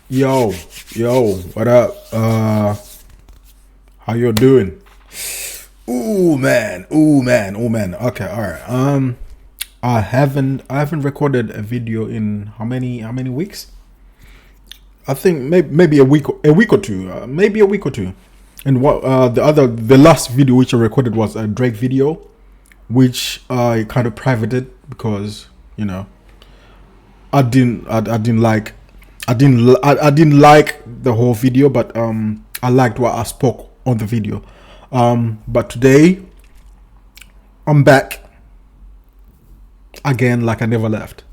Yo, what up? How you doing? Ooh man. Okay, all right. I haven't recorded a video in how many weeks? I think maybe a week or two, maybe a week or two. And what the last video which I recorded was a Drake video, which I kind of privated because you know I didn't like the whole video, but I liked what I spoke on the video. But today I'm back again, like I never left.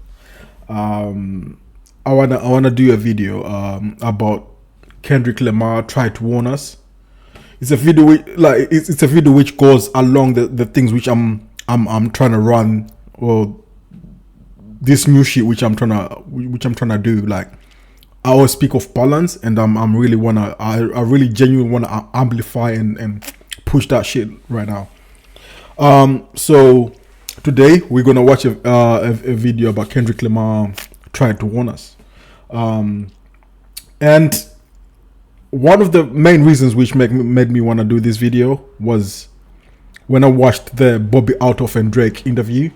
I wanna do a video about Kendrick Lamar tried to warn us. It's a video it's a video which goes along the things which I'm trying to run, or this new shit which I'm trying to do. Like, I always speak of balance, and I'm really I really genuinely wanna amplify and push that shit right now. So today we're gonna watch a video about Kendrick Lamar trying to warn us. And one of the main reasons which made me want to do this video was when I watched the Bobby Altoff and Drake interview.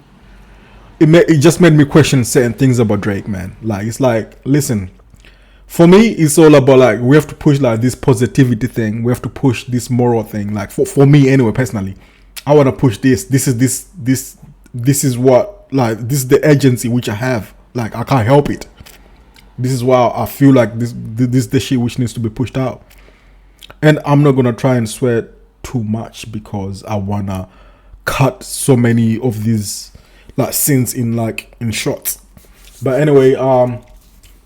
It just made me question certain things about Drake, man. Like, it's like, listen, for me, it's all about, like, we have to push like this positivity thing. We have to push this moral thing. Like, for me anyway, personally, I want to push this. This is what, like, this is the agency which I have. Like, I can't help it. This is why I feel like this is the shit which needs to be pushed out. And I'm not gonna try and swear too much because I wanna cut so many of these like scenes in shots. But anyway,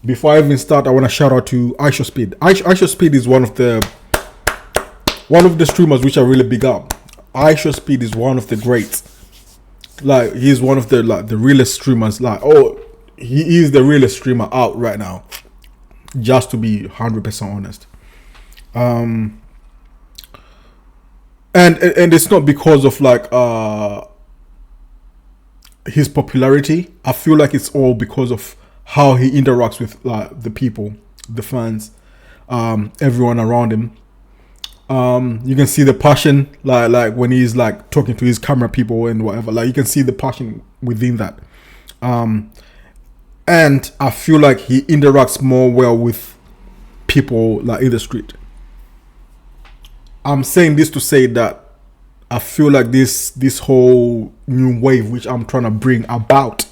before I even start, I wanna shout out to Aisha Speed. Aisha Speed is one of the streamers which are really big up. Aisha Speed is one of the greats. Like, he's one of the realest streamers. Like, he is the realest streamer out right now, just to be 100% honest. And it's not because of like his popularity. I feel like it's all because of how he interacts with like the people, the fans, everyone around him. You can see the passion, like when he's like talking to his camera people and whatever. Like, you can see the passion within that. And I feel like he interacts more well with people like in the street. I'm saying this to say that I feel like this whole new wave which I'm trying to bring about,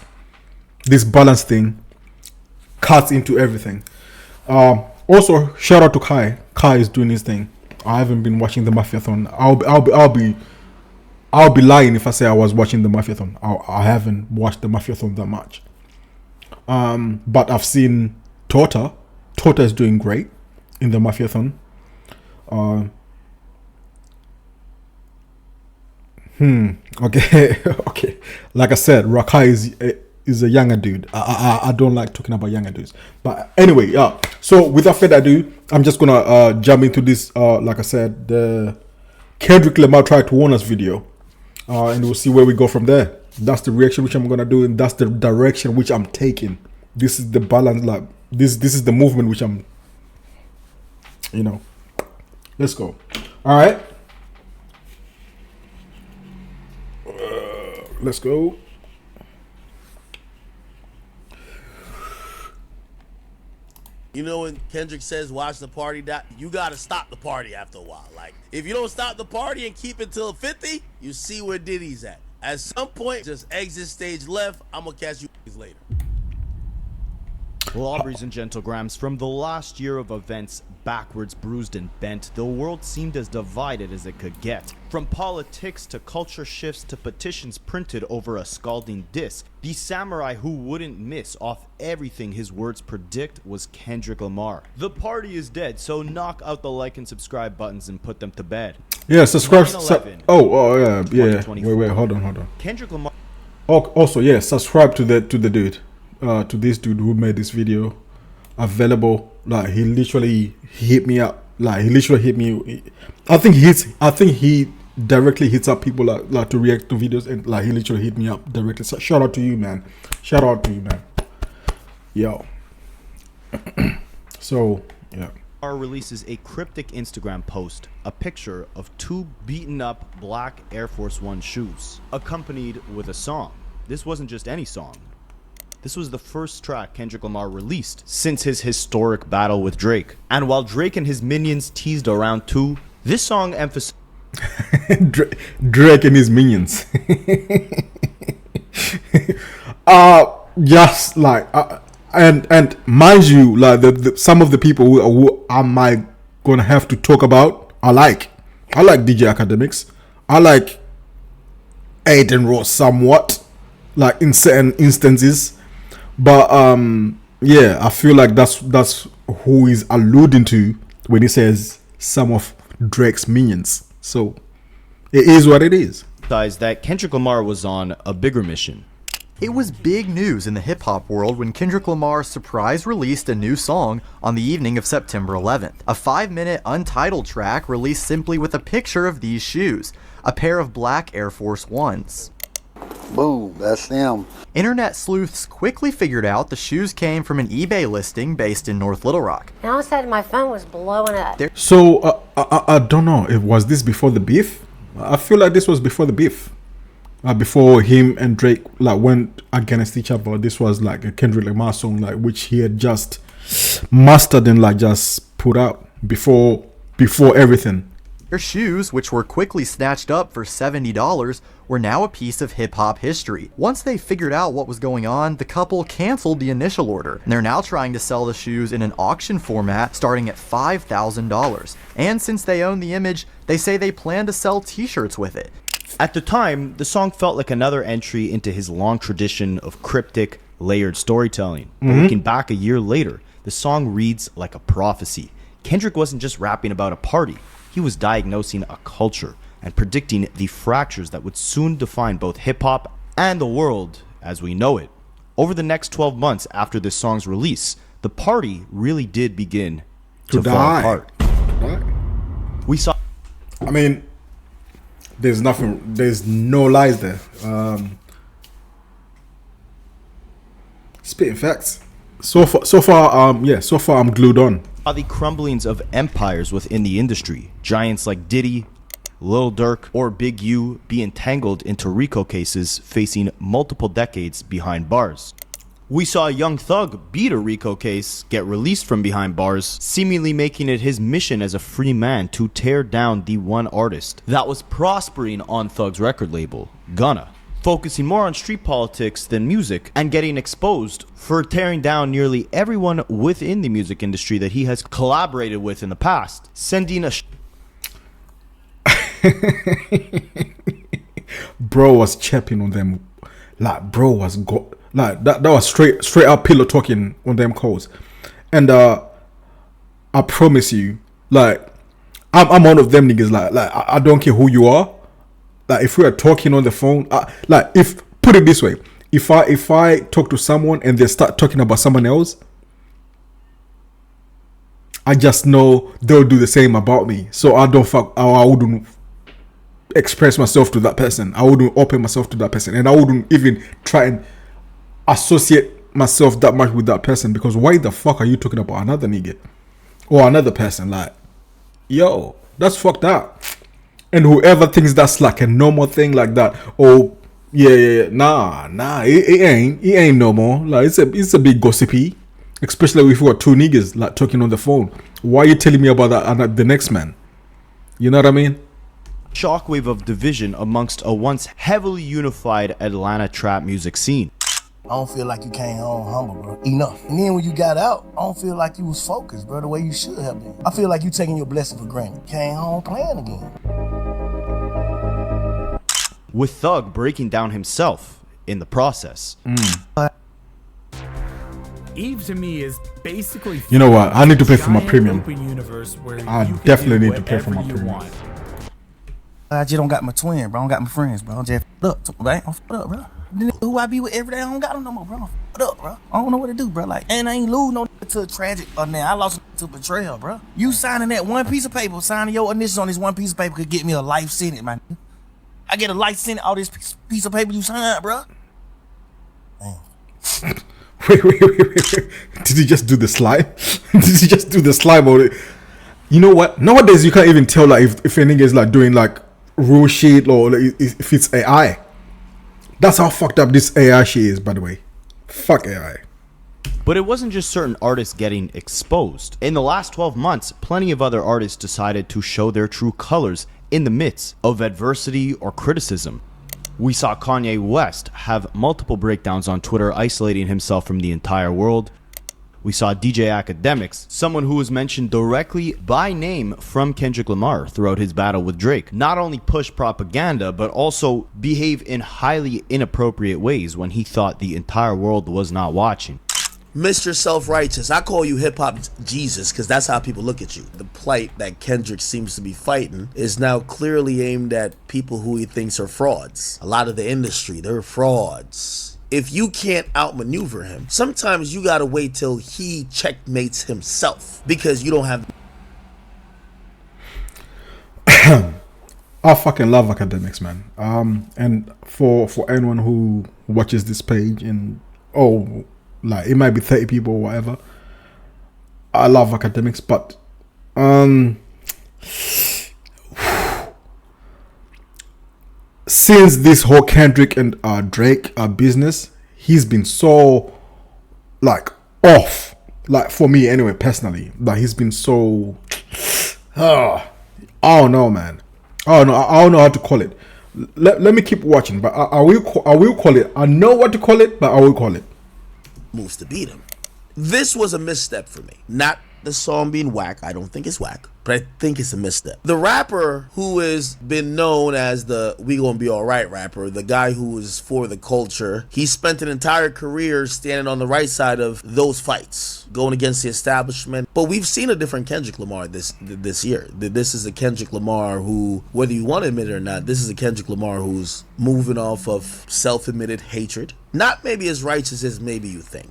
this balance thing, cuts into everything. Also, shout out to Kai. Kai is doing his thing. I haven't been watching the Mafiathon. I'll be lying if I say I was watching the Mafiathon. I haven't watched the Mafiathon that much. But I've seen Tota. Tota is doing great in the Mafiathon. Okay. Okay. Like I said, Rakai is a younger dude. I don't like talking about younger dudes. But anyway, yeah. So without further ado, I'm just gonna jump into this. Like I said, the Kendrick Lamar tried to warn us video, and we'll see where we go from there. That's the reaction which I'm gonna do, and that's the direction which I'm taking. This is the balance, like this is the movement which I'm, let's go. All right, let's go. You know, when Kendrick says watch the party die, you gotta stop the party after a while. Like, if you don't stop the party and keep it till 50, you see where Diddy's at. At some point, just exit stage left. I'm gonna catch you later. Well, Aubrey's and Gentlegrams, from the last year of events, backwards, bruised, and bent, the world seemed as divided as it could get. From politics to culture shifts to petitions printed over a scalding diss, the samurai who wouldn't miss off everything his words predict was Kendrick Lamar. The party is dead, so knock out the like and subscribe buttons and put them to bed. Yeah, subscribe. Yeah. Wait, hold on. Kendrick Lamar. Also, yeah, subscribe to the dude, to this dude who made this video available. Like, he literally hit me up. Like, he literally hit me. I think he directly hits up people like to react to videos, and like he literally hit me up directly. So shout out to you, man. Yo. So yeah. Lamar releases a cryptic Instagram post, a picture of 2 beaten up black Air Force One shoes, accompanied with a song. This wasn't just any song. This was the first track Kendrick Lamar released since his historic battle with Drake. And while Drake and his minions teased around too, this song emphasized Drake and his minions. Just like and mind you, like some of the people who I might gonna have to talk about, I like DJ Academics, I like Aiden Ross somewhat, like in certain instances, but yeah, I feel like that's who he's alluding to when he says some of Drake's minions. So it is what it is. that Kendrick Lamar was on a bigger mission. It was big news in the hip-hop world when Kendrick Lamar surprise released a new song on the evening of September 11th. A 5-minute untitled track released simply with a picture of these shoes, a pair of black Air Force Ones. Boom, that's them. Internet sleuths quickly figured out the shoes came from an eBay listing based in North Little Rock. And all of a sudden my phone was blowing up. So I don't know, was this before the beef? I feel like this was before the beef. Before him and Drake like went against each other. This was like a Kendrick Lamar song, like which he had just mastered and like just put out before everything. Their shoes, which were quickly snatched up for $70, were now a piece of hip-hop history. Once they figured out what was going on, the couple canceled the initial order, and they're now trying to sell the shoes in an auction format starting at $5,000. And since they own the image, they say they plan to sell t-shirts with it. At the time, the song felt like another entry into his long tradition of cryptic, layered storytelling. But looking back a year later, the song reads like a prophecy. Kendrick wasn't just rapping about a party. He was diagnosing a culture and predicting the fractures that would soon define both hip-hop and the world as we know it. Over the next 12 months after this song's release, the party really did begin to fall apart. We saw... I mean, there's no lies there. Spitting facts. So far I'm glued on. the crumblings of empires within the industry. Giants like Diddy, Lil Durk, or Big U be entangled into RICO cases facing multiple decades behind bars. We saw a young thug beat a RICO case, get released from behind bars, seemingly making it his mission as a free man to tear down the one artist that was prospering on Thug's record label, Gunna, focusing more on street politics than music and getting exposed for tearing down nearly everyone within the music industry that he has collaborated with in the past, sending a bro was chapping on them, like bro was like that was straight up pillow talking on them calls. And I promise you, like I'm one of them niggas, like I don't care who you are, like if we are talking on the phone, like if put it this way, if I talk to someone and they start talking about someone else, I just know they'll do the same about me. So I wouldn't express myself to that person. I wouldn't open myself to that person, and I wouldn't even try and associate myself that much with that person, because why the fuck are you talking about another nigga or another person? Like, yo, that's fucked up. And whoever thinks that's like a normal thing like that, oh yeah, nah, it ain't no more. Like it's a bit gossipy, especially if we got two niggas like talking on the phone. Why are you telling me about that the next man? You know what I mean? shockwave of division amongst a once heavily unified Atlanta trap music scene. I don't feel like you came home humble, bro. Enough. And then when you got out, I don't feel like you was focused, bro, the way you should have been. I feel like you taking your blessing for granted. Came home playing again. With Thug breaking down himself in the process. Eve to me is basically, you know what? I need to pay for my giant premium. open universe where I you can definitely do need to pay for my whatever you premium. want. I just don't got my twin, bro. I don't got my friends, bro. I'm just up, right? I'm up, bro. The nigga who I be with every day, I don't got him no more, bro. I'm up, bro. I don't know what to do, bro. Like, and I ain't lose no nigga to a tragic, or now I lost to betrayal, bro. You signing that one piece of paper, signing your initials on this one piece of paper could get me a life sentence, man. I get a life sentence, all this piece of paper you signed, bro. Damn. Wait. Did he just do the slime? Did he just do the slime? Or you know what? Nowadays you can't even tell like if a nigga is like doing like real shit or like, if it's AI. That's how fucked up this AI shit is, by the way. Fuck AI. But it wasn't just certain artists getting exposed. In the last 12 months, plenty of other artists decided to show their true colors in the midst of adversity or criticism. We saw Kanye West have multiple breakdowns on Twitter, isolating himself from the entire world. We saw DJ Akademiks, someone who was mentioned directly by name from Kendrick Lamar throughout his battle with Drake, not only push propaganda, but also behave in highly inappropriate ways when he thought the entire world was not watching. Mr. Self-Righteous, I call you hip-hop Jesus because that's how people look at you. The plight that Kendrick seems to be fighting is now clearly aimed at people who he thinks are frauds. A lot of the industry, they're frauds. If you can't outmaneuver him, sometimes you gotta wait till he checkmates himself because you don't have... I fucking love academics, man. And for anyone who watches this page and like it might be 30 people or whatever, I love academics, but since this whole Kendrick and Drake business, he's been so like off. Like for me anyway, personally, like he's been so I don't know, man. I don't know how to call it. Let me keep watching, but I will call it. I know what to call it, but I will call it. Moves to beat him. This was a misstep for me. Not the song being whack. I don't think it's whack, but I think it's a misstep. The rapper who has been known as the "we gonna be alright" rapper, the guy who is for the culture, he spent an entire career standing on the right side of those fights, going against the establishment. But we've seen a different Kendrick Lamar this year. This is a Kendrick Lamar who, whether you want to admit it or not, this is a Kendrick Lamar who's moving off of self-admitted hatred. Not maybe as righteous as maybe you think.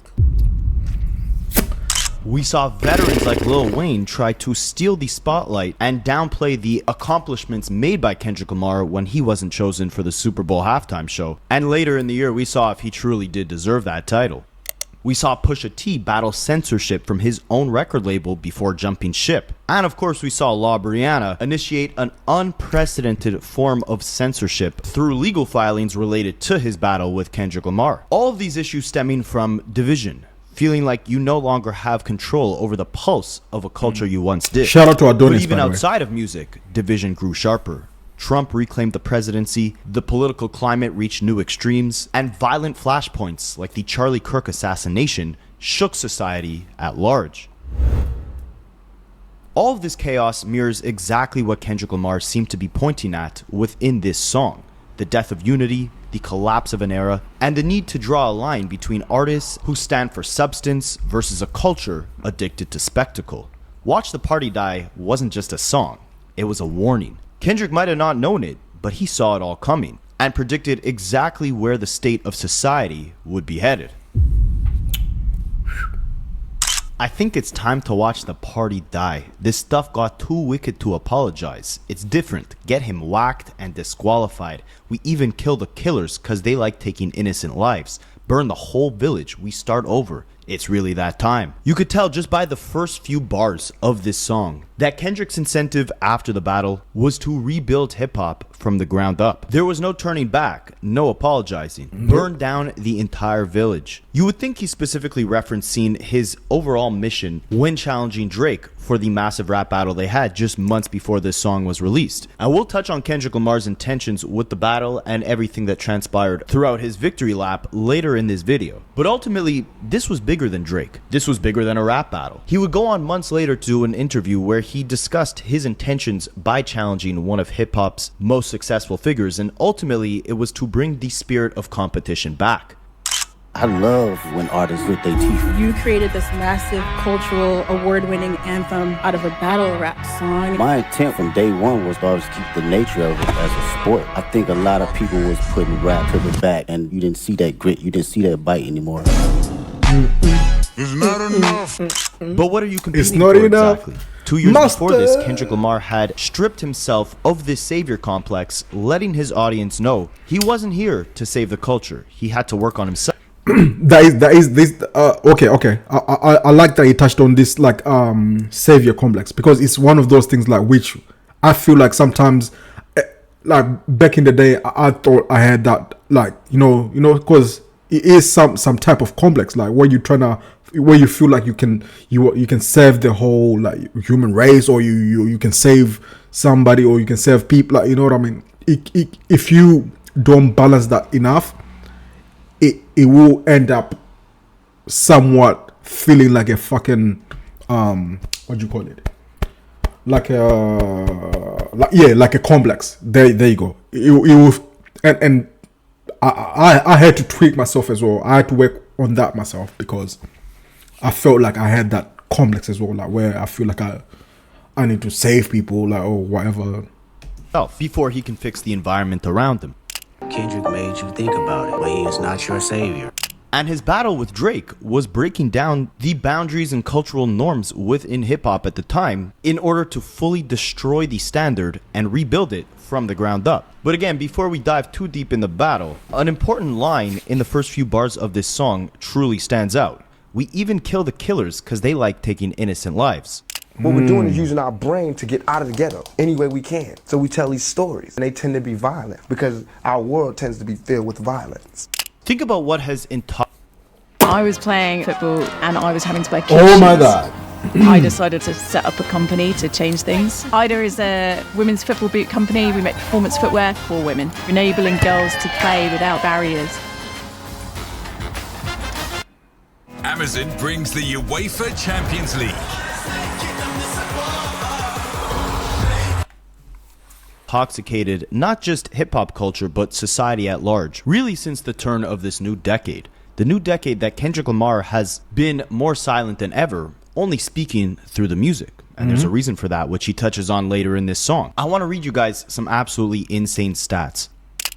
We saw veterans like Lil Wayne try to steal the spotlight and downplay the accomplishments made by Kendrick Lamar when he wasn't chosen for the Super Bowl halftime show. And later in the year, we saw if he truly did deserve that title. We saw Pusha T battle censorship from his own record label before jumping ship. And of course, we saw La Brianna initiate an unprecedented form of censorship through legal filings related to his battle with Kendrick Lamar. All of these issues stemming from division, feeling like you no longer have control over the pulse of a culture you once did. Shout out to Adonis, but even by the way. outside of music, division grew sharper. Trump reclaimed the presidency, the political climate reached new extremes, and violent flashpoints like the Charlie Kirk assassination shook society at large. All of this chaos mirrors exactly what Kendrick Lamar seemed to be pointing at within this song: the death of unity, the collapse of an era, and the need to draw a line between artists who stand for substance versus a culture addicted to spectacle. Watch the Party Die wasn't just a song, it was a warning. Kendrick might have not known it, but he saw it all coming and predicted exactly where the state of society would be headed. I think it's time to watch the party die. This stuff got too wicked to apologize. It's different. Get him whacked and disqualified. We even kill the killers cause they like taking innocent lives. Burn the whole village. We start over. It's really that time. You could tell just by the first few bars of this song that Kendrick's incentive after the battle was to rebuild hip-hop from the ground up. There was no turning back, no apologizing. Burn down the entire village. You would think he specifically referencing his overall mission when challenging Drake for the massive rap battle they had just months before this song was released. And we'll touch on Kendrick Lamar's intentions with the battle and everything that transpired throughout his victory lap later in this video. But ultimately, this was bigger than Drake. This was bigger than a rap battle. He would go on months later to do an interview where he discussed his intentions by challenging one of hip-hop's most successful figures, and ultimately it was to bring the spirit of competition back. I love when artists grit their teeth. You created this massive cultural award-winning anthem out of a battle rap song. My intent from day one was to always keep the nature of it as a sport. I think a lot of people was putting rap to the back and you didn't see that grit, you didn't see that bite anymore. It's not enough. But what are you competing It's not for enough. exactly? 2 years before this, Kendrick Lamar had stripped himself of this savior complex, letting his audience know he wasn't here to save the culture. He had to work on himself. that is this okay. I like that you touched on this like savior complex, because it's one of those things like which I feel like sometimes like back in the day I thought I had that, like because it is some type of complex, like where you feel like you can save the whole like human race, or you can save somebody, or you can save people, like, you know what I mean. If you don't balance that enough, it will end up somewhat feeling like a fucking what do you call it, like a complex. There you go. It will, and I had to tweak myself as well. I had to work on that myself, because I felt like I had that complex as well, like where I feel like I need to save people, like, or whatever, before he can fix the environment around him. Kendrick made you think about it, but he is not your savior. And his battle with Drake was breaking down the boundaries and cultural norms within hip-hop at the time in order to fully destroy the standard and rebuild it from the ground up. But again, before we dive too deep in the battle, an important line in the first few bars of this song truly stands out. We even kill the killers because they like taking innocent lives. What we're doing is using our brain to get out of the ghetto any way we can. So we tell these stories, and they tend to be violent because our world tends to be filled with violence. Think about what has intoxicated. I was playing football and I was having to play kick Oh my shoes. god. I decided to set up a company to change things. IDA is a women's football boot company. We make performance footwear for women, enabling girls to play without barriers. Amazon brings the UEFA Champions League. Intoxicated not just hip-hop culture but society at large, really since the turn of this new decade. The new decade that Kendrick Lamar has been more silent than ever, only speaking through the music. And there's a reason for that, which he touches on later in this song. I want to read you guys some absolutely insane stats.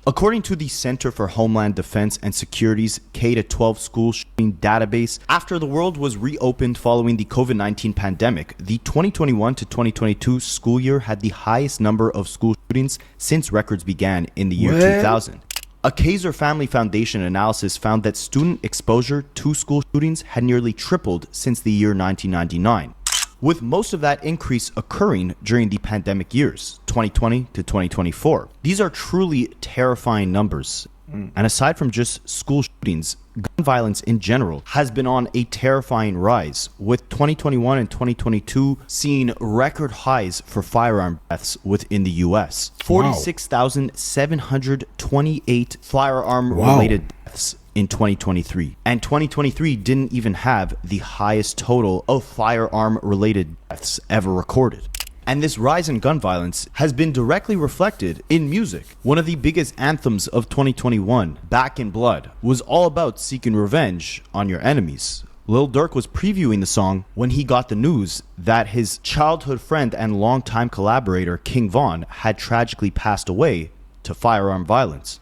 According to the Center for Homeland Defense and Security's K-12 school shooting database, after the world was reopened following the COVID-19 pandemic, the 2021 to 2022 school year had the highest number of school shootings since records began in the year 2000. A Kaiser Family Foundation analysis found that student exposure to school shootings had nearly tripled since the year 1999. With most of that increase occurring during the pandemic years, 2020 to 2024. These are truly terrifying numbers. And aside from just school shootings, gun violence in general has been on a terrifying rise, with 2021 and 2022 seeing record highs for firearm deaths within the US. 46,728 firearm-related deaths in 2023. And 2023 didn't even have the highest total of firearm-related deaths ever recorded. And this rise in gun violence has been directly reflected in music. One of the biggest anthems of 2021, Back in Blood, was all about seeking revenge on your enemies. Lil Durk was previewing the song when he got the news that his childhood friend and longtime collaborator King Von had tragically passed away to firearm violence.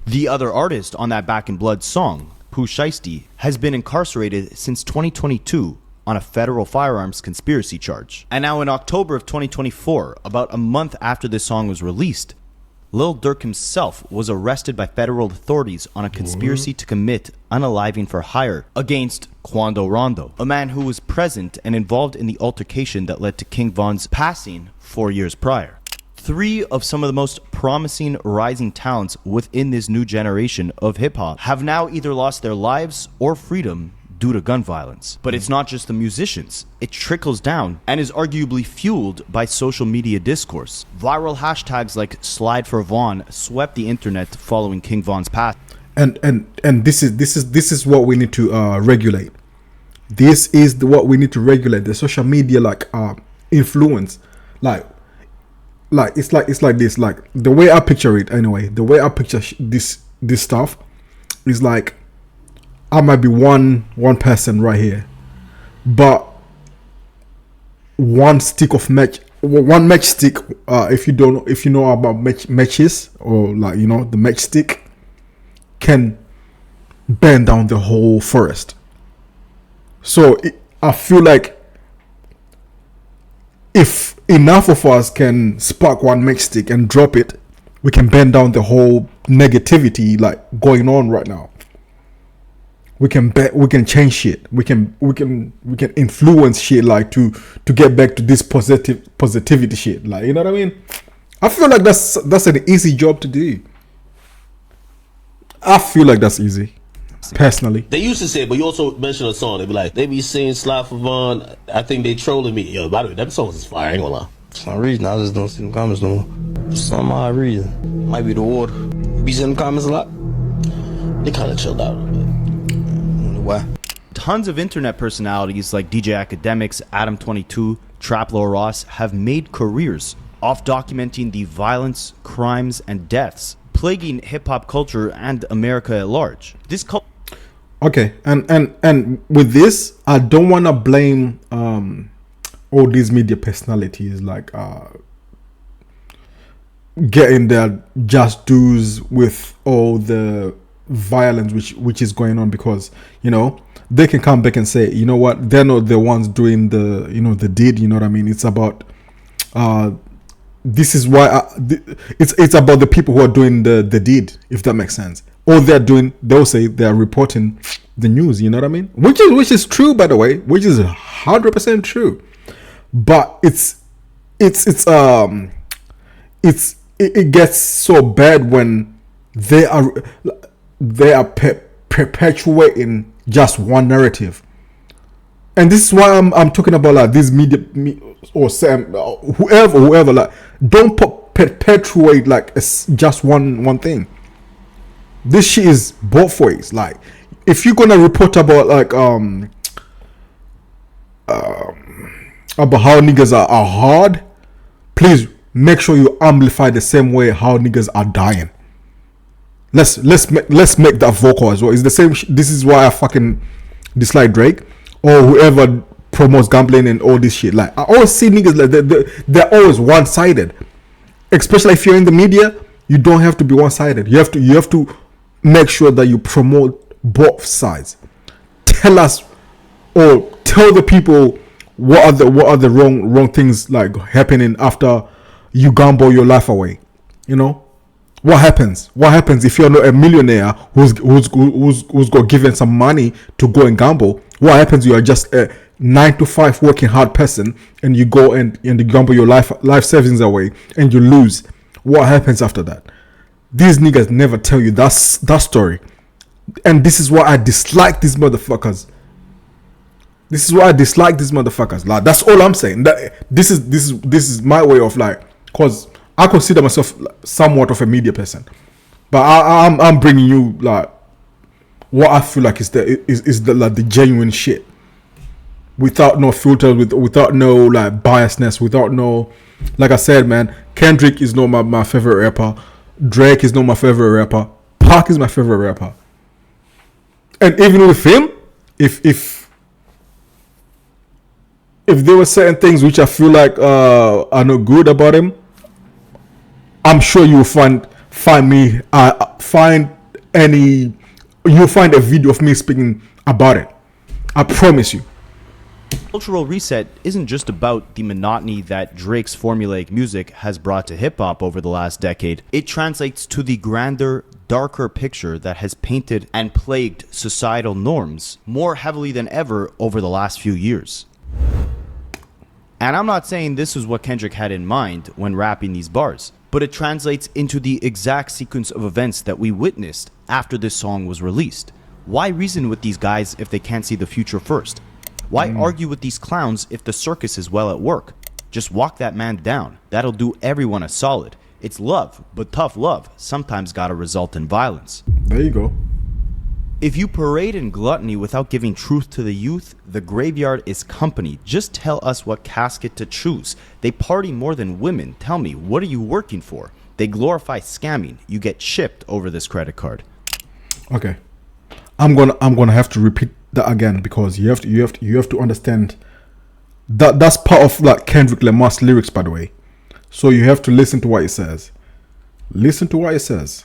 The other artist on that Back in Blood song, Pooh Shiesty, has been incarcerated since 2022 on a federal firearms conspiracy charge. And now in October of 2024, about a month after this song was released, Lil Durk himself was arrested by federal authorities on a conspiracy to commit unaliving for hire against Quando Rondo, a man who was present and involved in the altercation that led to King Von's passing 4 years prior. Three of some of the most promising rising talents within this new generation of hip-hop have now either lost their lives or freedom due to gun violence. But it's not just the musicians. It trickles down and is arguably fueled by social media discourse. Viral hashtags like Slide for Vaughn swept the internet following King Von's pass. And this is what we need to regulate. This is what we need to regulate. The social media influence, like it's like this. Like the way I picture it, anyway. The way I picture this stuff is like I might be one person right here, but one matchstick. If you know about matches, or the matchstick can burn down the whole forest. So I feel like if enough of us can spark one matchstick and drop it, we can bend down the whole negativity like going on right now. We can change shit. We can influence shit like to get back to this positivity shit. Like, you know what I mean? I feel like that's an easy job to do. I feel like that's easy. Personally. They used to say it, but you also mentioned a song. They be like, they be saying Sly Vaughn, I think they trolling me. Yo, by the way, that song is fire, I ain't gonna lie. For some reason, I just don't see them comments no more. For some odd reason. Might be the water. You be seeing them comments a lot? They kinda chilled out a little bit. Why? Tons of internet personalities like DJ Akademiks, Adam22, Traplo Ross have made careers off documenting the violence, crimes, and deaths plaguing hip-hop culture and America at large. This Okay, and with this, I don't want to blame all these media personalities like getting their just dues with all the violence which is going on, because you know they can come back and say, you know what, they're not the ones doing the, you know, the deed, you know what I mean? It's about this is why it's about the people who are doing the deed, if that makes sense. All they'll say they're reporting the news, you know what I mean? Which is true, by the way, which is 100% true. But it gets so bad when they are perpetuating just one narrative. And this is why I'm talking about like these media or Sam, whoever, like, don't perpetuate like just one thing. This shit is both ways. Like, if you're gonna report about like about how niggas are hard, please make sure you amplify the same way how niggas are dying. Let's make that vocal as well. It's the same. This is why I fucking dislike Drake or whoever promotes gambling and all this shit. Like, I always see niggas like they're always one-sided. Especially if you're in the media, you don't have to be one-sided. You have to make sure that you promote both sides. Tell us, or tell the people what are the wrong things like happening after you gamble your life away. You know, what happens if you're not a millionaire who's got given some money to go and gamble? What happens? You are just a 9-to-5 working hard person, and you go and you gamble your life savings away and you lose. What happens after that? These niggas never tell you that story, and this is why I dislike these motherfuckers. Like, that's all I'm saying. That this is my way of like, cause I consider myself somewhat of a media person, but I'm bringing you like what I feel like is the genuine shit, without no filters, without no like biasness, without no, like I said, man, Kendrick is not my favorite rapper. Drake is not my favorite rapper. Pac is my favorite rapper. And even with him, if there were certain things which I feel like are not good about him, I'm sure you'll find a video of me speaking about it. I promise you. Cultural reset isn't just about the monotony that Drake's formulaic music has brought to hip-hop over the last decade. It translates to the grander, darker picture that has painted and plagued societal norms more heavily than ever over the last few years. And I'm not saying this is what Kendrick had in mind when rapping these bars, but it translates into the exact sequence of events that we witnessed after this song was released. Why reason with these guys if they can't see the future first? Why argue with these clowns if the circus is well at work? Just walk that man down. That'll do everyone a solid. It's love, but tough love sometimes gotta result in violence. There you go. If you parade in gluttony without giving truth to the youth, the graveyard is company. Just tell us what casket to choose. They party more than women. Tell me, what are you working for? They glorify scamming. You get chipped over this credit card. Okay, I'm gonna have to repeat that again, because you have to understand that that's part of like Kendrick Lamar's lyrics, by the way. So you have to listen to what he says. Listen to what he says.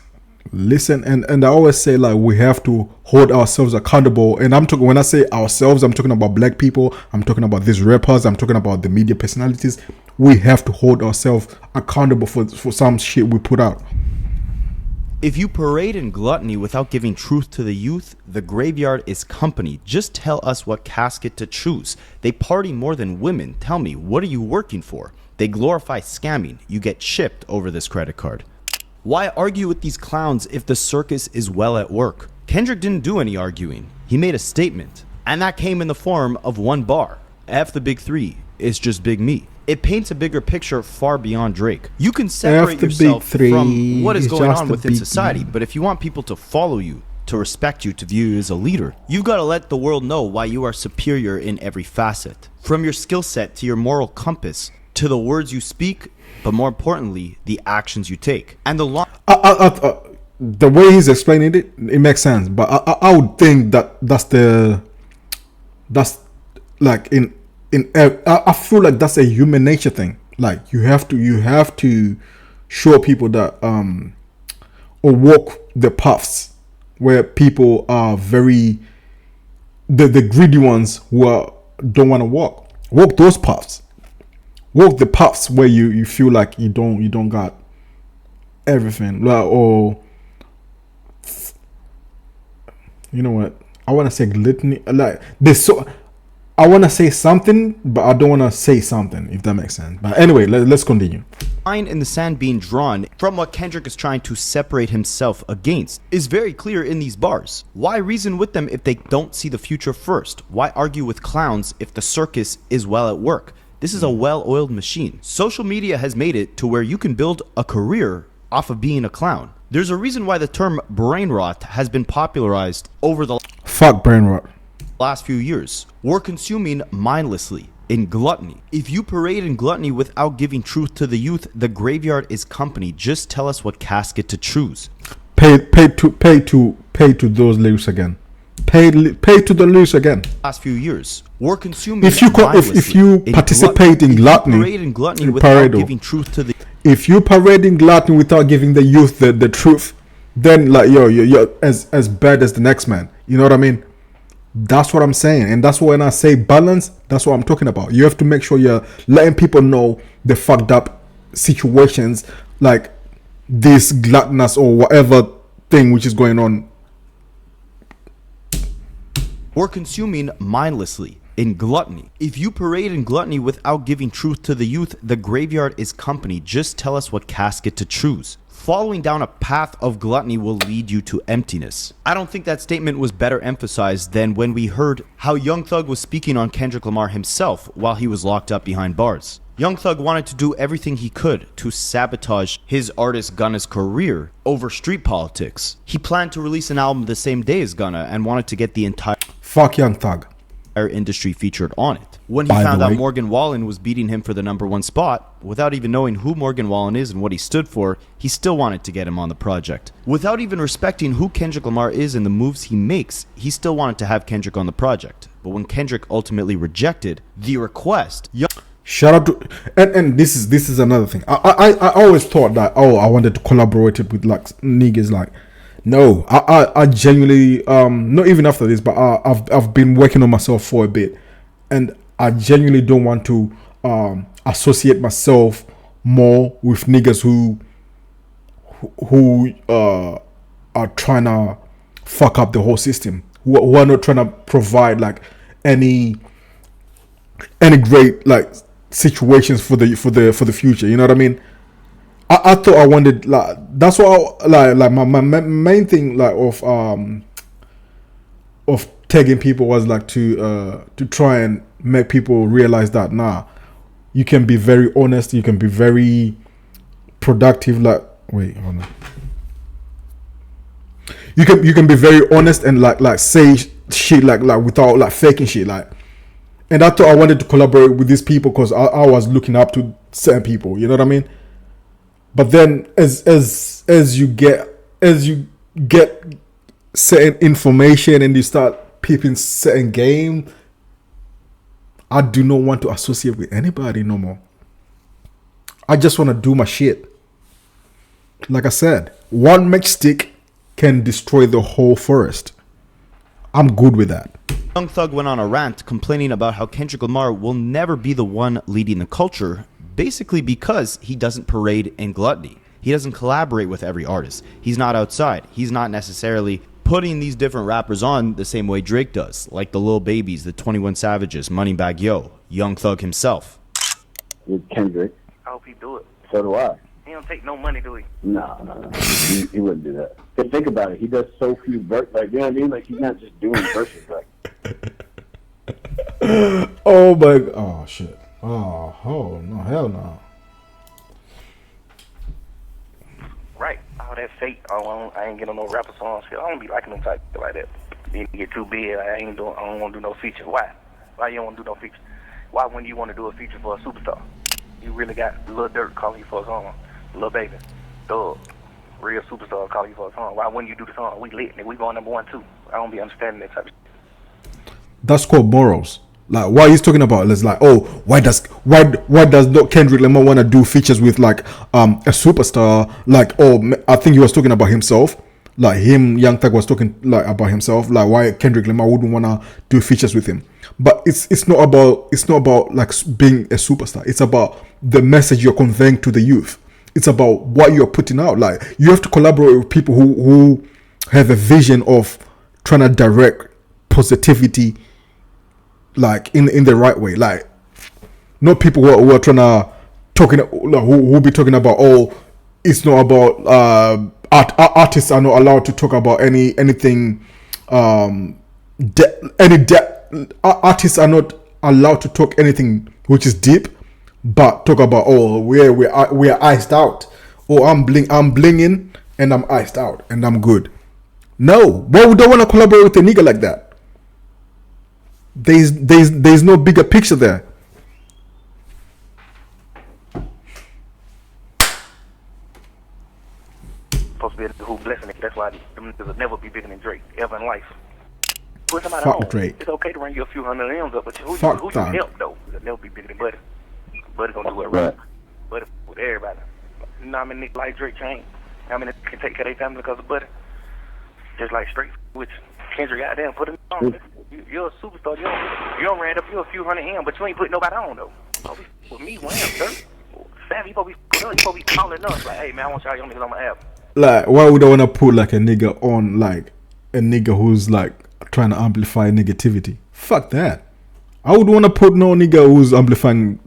Listen, and I always say like we have to hold ourselves accountable. And I'm talking, when I say ourselves, I'm talking about black people. I'm talking about these rappers. I'm talking about the media personalities. we have to hold ourselves accountable for some shit we put out. If you parade in gluttony without giving truth to the youth, the graveyard is company. Just tell us what casket to choose. They party more than women. Tell me, what are you working for? They glorify scamming. You get chipped over this credit card. Why argue with these clowns if the circus is well at work? Kendrick didn't do any arguing. He made a statement, and that came in the form of one bar. F the big three, it's just big me. It paints a bigger picture far beyond Drake. You can separate yourself from what is going on within society, but if you want people to follow you, to respect you, to view you as a leader, you've got to let the world know why you are superior in every facet. From your skill set to your moral compass, to the words you speak, but more importantly, the actions you take. And the way he's explaining it, it makes sense. But I would think that's like I feel like that's a human nature thing. Like you have to show people that or walk the paths where people are very the greedy ones who don't want to walk those paths. Walk the paths where you feel like you don't got everything, like, or you know what, I want to say gluttony, like this. So I want to say something, but I don't want to say something, if that makes sense. But anyway, let's continue. Line in the sand being drawn from what Kendrick is trying to separate himself against is very clear in these bars. Why reason with them if they don't see the future first? Why argue with clowns if the circus is well at work? This is a well-oiled machine. Social media has made it to where you can build a career off of being a clown. There's a reason why the term brain rot has been popularized over the brain rot last few years. We're consuming mindlessly in gluttony. If you parade in gluttony without giving truth to the youth, the graveyard is company. Just tell us what casket to choose. Pay to those lyrics again. Pay to the lyrics again. Last few years, we're consuming. If you participate in gluttony, parade in gluttony without giving truth to the. If you parade in gluttony without giving the youth the truth, then like you're as bad as the next man. You know what I mean? That's what I'm saying, and that's when I say balance. That's what I'm talking about. You have to make sure you're letting people know the fucked up situations, like this gluttonous or whatever thing which is going on. We're consuming mindlessly in gluttony. If you parade in gluttony without giving truth to the youth, the graveyard is company. Just tell us what casket to choose. Following down a path of gluttony will lead you to emptiness. I don't think that statement was better emphasized than when we heard how Young Thug was speaking on Kendrick Lamar himself while he was locked up behind bars. Young Thug wanted to do everything he could to sabotage his artist Gunna's career over street politics. He planned to release an album the same day as Gunna and wanted to get the entire Young Thug industry featured on it. When he found out Morgan Wallen was beating him for the #1 spot, without even knowing who Morgan Wallen is and what he stood for, he still wanted to get him on the project. Without even respecting who Kendrick Lamar is and the moves he makes, he still wanted to have Kendrick on the project. But when Kendrick ultimately rejected the request, shout out to and this is another thing. I always thought that I wanted to collaborate with like niggas. Like no, I genuinely not even after this, but I've been working on myself for a bit, and I genuinely don't want to associate myself more with niggas who are trying to fuck up the whole system, who are not trying to provide like any great like situations for the future. You know what I mean? I thought I wanted like that's what like my main thing like of tagging people was like to try and make people realize that you can be very honest, you can be very productive. Like wait, hold on. You can be very honest and like say shit like without like faking shit like. And I thought I wanted to collaborate with these people because I was looking up to certain people. You know what I mean? But then as you get certain information and you start peeping certain game, I do not want to associate with anybody no more. I just want to do my shit. Like I said, one matchstick can destroy the whole forest. I'm good with that. Young Thug went on a rant complaining about how Kendrick Lamar will never be the one leading the culture basically because he doesn't parade in gluttony. He doesn't collaborate with every artist. He's not outside. He's not necessarily putting these different rappers on the same way Drake does, like the Lil Babies, the 21 Savages, Moneybagg Yo, Young Thug himself. With Kendrick. I hope he do it. So do I. He don't take no money, do he? No. He wouldn't do that. But think about it. He does so few verses. Like, you know what I mean? Like, he's not just doing verses. Like, oh my, oh shit. Oh no, hell no. Right. All that fake. I ain't getting no rapper songs. I don't be liking them type like that. You get too big. I don't want to do no feature. Why? Why you don't want to do no feature? Why wouldn't you want to do a feature for a superstar? You really got Lil Durk calling you for a song. Lil Baby, Thug, real superstar calling you for a song. Why wouldn't you do the song? We lit, nigga. We going #1 too. I don't be understanding that type of shit. That's called morals. Like what he's talking about is like, oh, why does not Kendrick Lamar want to do features with like a superstar? Like, oh, I think he was talking about himself. Like him, Young Thug was talking like about himself. Like why Kendrick Lamar wouldn't want to do features with him. But it's not about like being a superstar. It's about the message you're conveying to the youth. It's about what you're putting out. Like you have to collaborate with people who have a vision of trying to direct positivity, like in the right way. Like not people who are trying to who be talking about, oh, it's not about artists are not allowed to talk about anything. Artists are not allowed to talk anything which is deep, but talk about, oh, we are iced out. Oh, I'm blinging and I'm iced out and I'm good. No, why would I want to collaborate with a nigga like that? There's no bigger picture there. Supposed to be who blessing it. That's why them niggas will never be bigger than Drake ever in life. Put somebody Fuck on. Drake. It's okay to run you a few hundred M's up, but who you that. help though? It'll never be bigger than Buddy. Buddy gonna do it right. Buddy with everybody. You know how many niggas like Drake change? How many can take care of their family because of Buddy? Just like straight, which Kendrick goddamn put it on. You're a superstar. You don't ran up you a few hundred M, but you ain't putting nobody on though. With me, Wham, sir. Savvy, you supposed to be calling us like, hey man, I want y'all young niggas on my album. Like, why would I want to put like a nigga on, like a nigga who's like trying to amplify negativity? Fuck that. I would want to put no nigga who's amplifying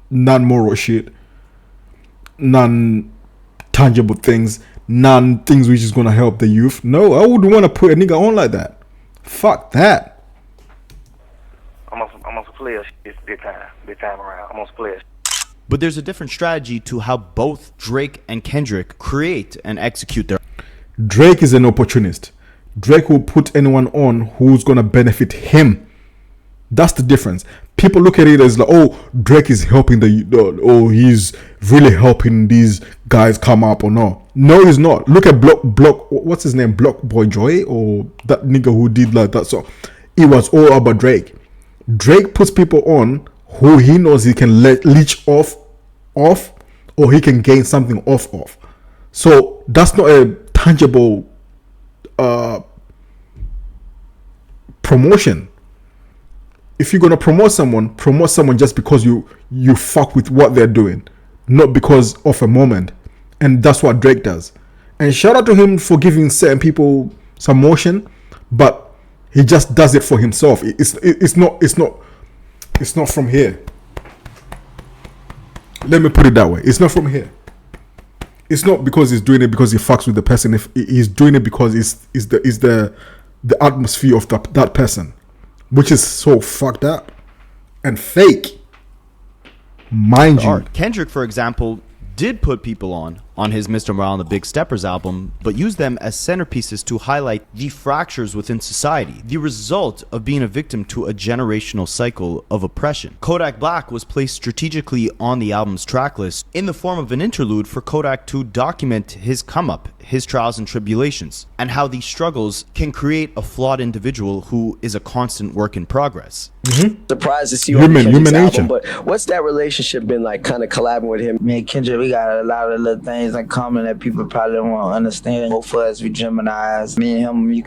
non-moral shit, non-tangible things, non-things which is gonna help the youth. No, I wouldn't want to put a nigga on like that. Fuck that. I'm on some player shit this time around. I'm on some player shit. But there's a different strategy to how both Drake and Kendrick create and execute their. Drake is an opportunist. Drake will put anyone on who's gonna benefit him. That's the difference. People look at it as like, oh, Drake is helping he's really helping these guys come up or no. No, he's not. Look at Block. What's his name? Block Boy Joy or that nigga who did like that. So it was all about Drake. Drake puts people on who he knows he can leech off, or he can gain something off of. So that's not a tangible promotion. If you're gonna promote someone just because you fuck with what they're doing, not because of a moment. And that's what Drake does. And shout out to him for giving certain people some motion, but he just does it for himself. It's not from here. Let me put it that way. It's not from here. It's not because he's doing it because he fucks with the person. If he's doing it because it's the atmosphere of that person, which is so fucked up and fake. Mind you, Kendrick, for example, did put people on his Mr. Morale and the Big Steppers album, but used them as centerpieces to highlight the fractures within society, the result of being a victim to a generational cycle of oppression. Kodak Black was placed strategically on the album's track list in the form of an interlude for Kodak to document his come up, his trials and tribulations, and how these struggles can create a flawed individual who is a constant work in progress. Surprised to see you on Human Kendrick's nature. album, but what's that relationship been like, kind of collabing with him? Me and Kendrick, we got a lot of little things in common that people probably won't understand. Both of us, we Geminis. Me and him, we